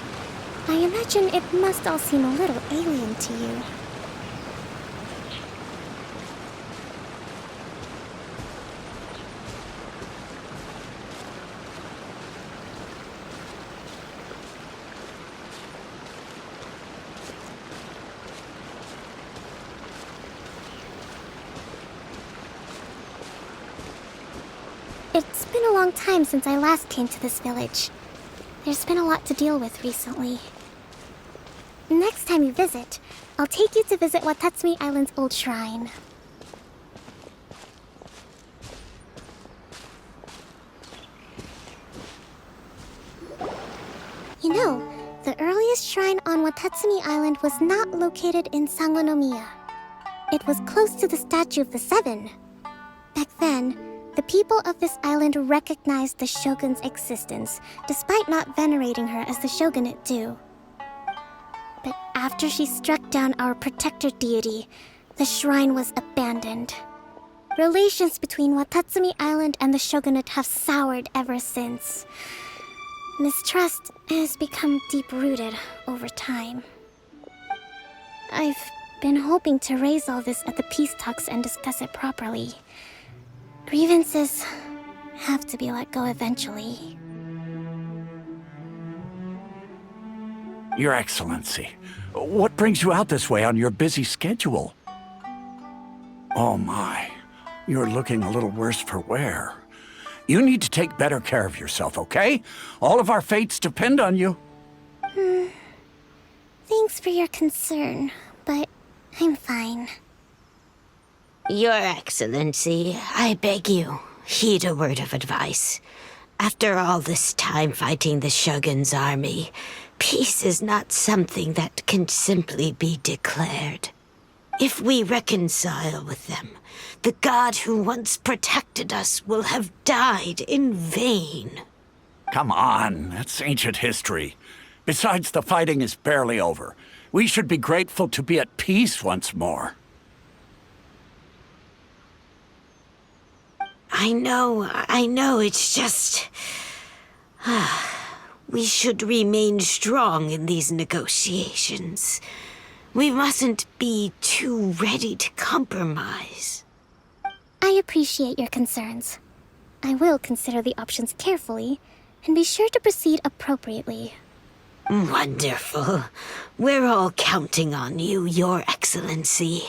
I imagine it must all seem a little alien to you. It's been a long time since I last came to this village. There's been a lot to deal with recently. Next time you visit, I'll take you to visit Watatsumi Island's old shrine. You You know, the earliest shrine on Watatsumi Island was not located in Sangonomiya. It was close to the Statue of the Seven. Back then, the people of this island recognized the shogun's existence, despite not venerating her as the shogunate do. But after she struck down our protector deity, the shrine was abandoned. Relations between Watatsumi Island and the shogunate have soured ever since. Mistrust has become deep-rooted over time. I've been hoping to raise all this at the peace talks and discuss it properly. Grievances have to be let go eventually. Your Excellency, what brings you out this way on your busy schedule? Oh my, you're looking a little worse for wear. You need to take better care of yourself, okay? All of our fates depend on you. Thanks for your concern, but I'm fine. Your Excellency, I beg you, heed a word of advice. After all this time fighting the Shogun's army, peace is not something that can simply be declared. If we reconcile with them, the god who once protected us will have died in vain. Come on, that's ancient history. Besides, the fighting is barely over. We should be grateful to be at peace once more. I know, it's just... we should remain strong in these negotiations. We mustn't be too ready to compromise. I appreciate your concerns. I will consider the options carefully, and be sure to proceed appropriately. Wonderful. We're all counting on you, Your Excellency.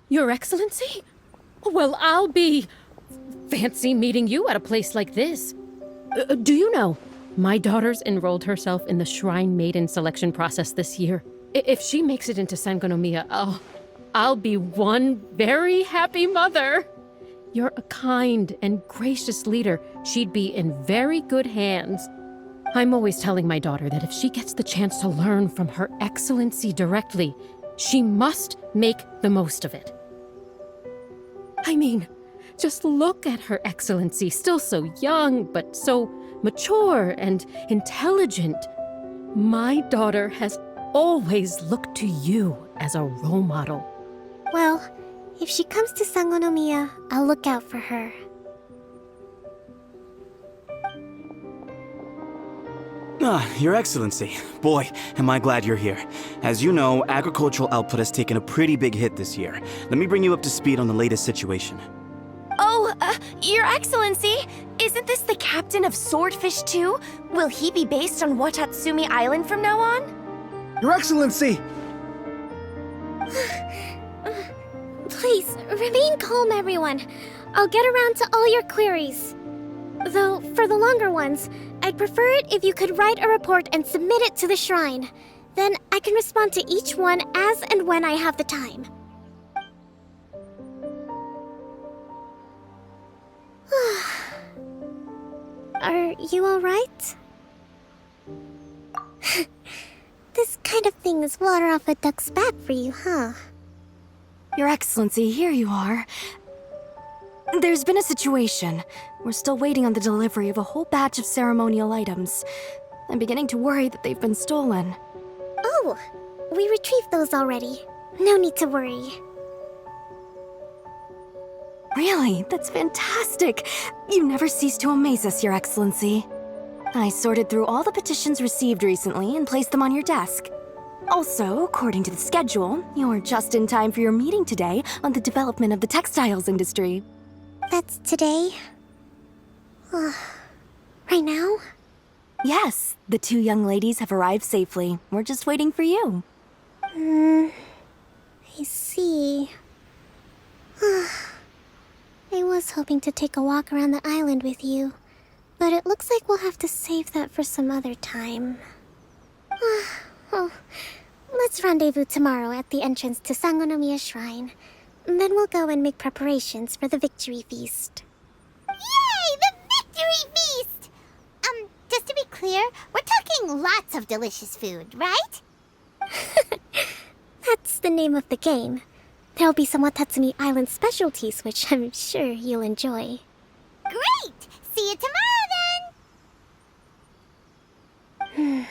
Your Excellency? Well, I'll be... fancy meeting you at a place like this. Do you know, my daughter's enrolled herself in the Shrine Maiden selection process this year. If she makes it into Sangonomiya, I'll be one very happy mother. You're a kind and gracious leader. She'd be in very good hands. I'm always telling my daughter that if she gets the chance to learn from Her Excellency directly, she must make the most of it. I mean, just look at Her Excellency, still so young, but so mature and intelligent. My daughter has always looked to you as a role model. Well, if she comes to Sangonomiya, I'll look out for her. Your Excellency. Boy, am I glad you're here. As you know, agricultural output has taken a pretty big hit this year. Let me bring you up to speed on the latest situation. Oh, Your Excellency, isn't this the captain of Swordfish 2? Will he be based on Watatsumi Island from now on? Your Excellency! Please, remain calm, everyone. I'll get around to all your queries. Though, for the longer ones, I'd prefer it if you could write a report and submit it to the shrine. Then I can respond to each one as and when I have the time. Are you alright? This kind of thing is water off a duck's back for you, huh? Your Excellency, here you are. There's been a situation. We're still waiting on the delivery of a whole batch of ceremonial items. I'm beginning to worry that they've been stolen. Oh, we retrieved those already. No need to worry. Really? That's fantastic. You never cease to amaze us, Your Excellency. I sorted through all the petitions received recently and placed them on your desk. Also, according to the schedule, you're just in time for your meeting today on the development of the textiles industry. That's today? Right now? Yes, the two young ladies have arrived safely. We're just waiting for you. I see. I was hoping to take a walk around the island with you, but it looks like we'll have to save that for some other time. Oh, let's rendezvous tomorrow at the entrance to Sangonomiya Shrine. Then we'll go and make preparations for the victory feast. victory feast! Just to be clear, we're talking lots of delicious food, right? That's the name of the game. There'll be some Watatsumi Island specialties, which I'm sure you'll enjoy. Great! See you tomorrow then!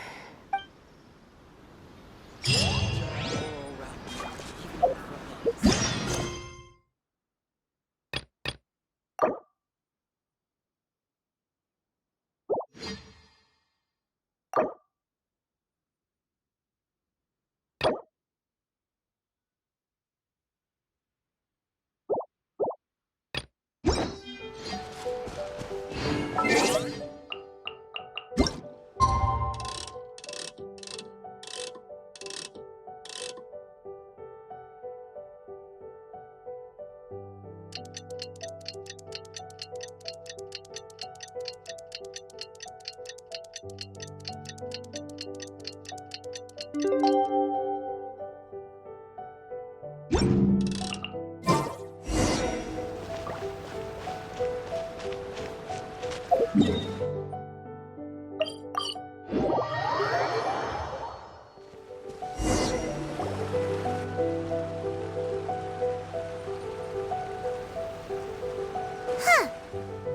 Huh.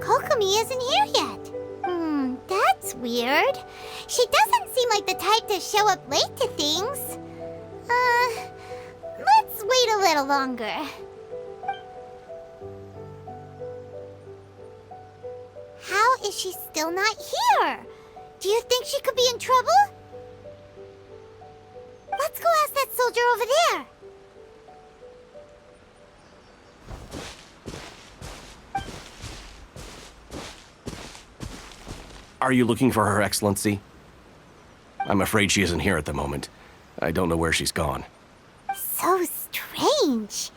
Kokomi isn't here yet. That's weird. She doesn't seem like the type to show up late to things. Let's wait a little longer. How is she still not here? Do you think she could be in trouble? Let's go ask that soldier over there. Are you looking for Her Excellency? I'm afraid she isn't here at the moment. I don't know where she's gone. So strange.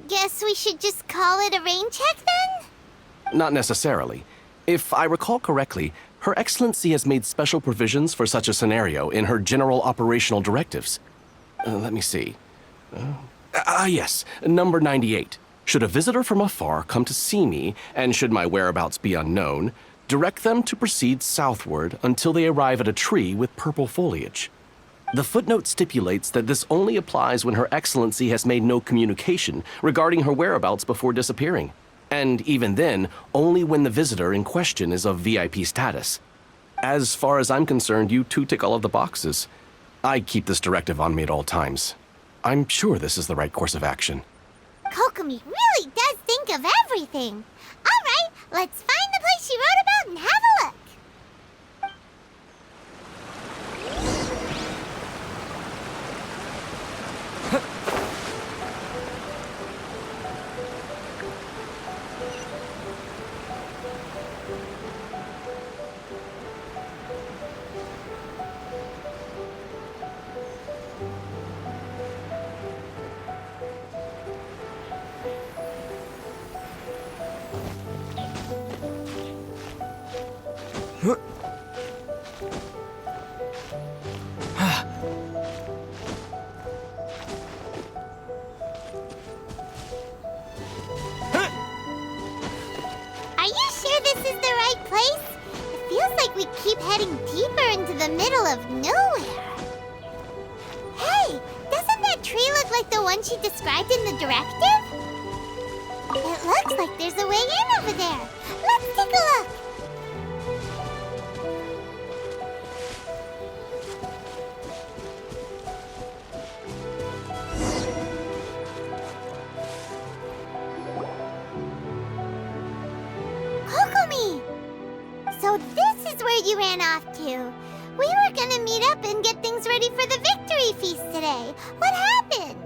Guess we should just call it a rain check then? Not necessarily. If I recall correctly, Her Excellency has made special provisions for such a scenario in her general operational directives. Let me see. Yes, number 98. Should a visitor from afar come to see me, and should my whereabouts be unknown, direct them to proceed southward until they arrive at a tree with purple foliage. The footnote stipulates that this only applies when Her Excellency has made no communication regarding her whereabouts before disappearing, and even then, only when the visitor in question is of VIP status. As far as I'm concerned, you two tick all of the boxes. I keep this directive on me at all times. I'm sure this is the right course of action. Kokomi really does think of everything. All right, let's find the place she wrote about and have a look. Are you sure this is the right place? It feels like we keep heading deeper into the middle of nowhere. Hey, doesn't that tree look like the one she described in the directive? It looks like there's a way in over there. Let's take a look. Kokomi! So this is where you ran off to. We were gonna meet up and get things ready for the victory feast today. What happened?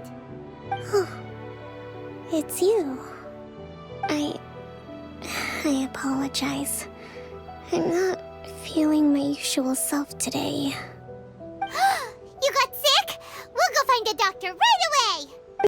It's you. I apologize. I'm not feeling my usual self today. You got sick? We'll go find a doctor right away.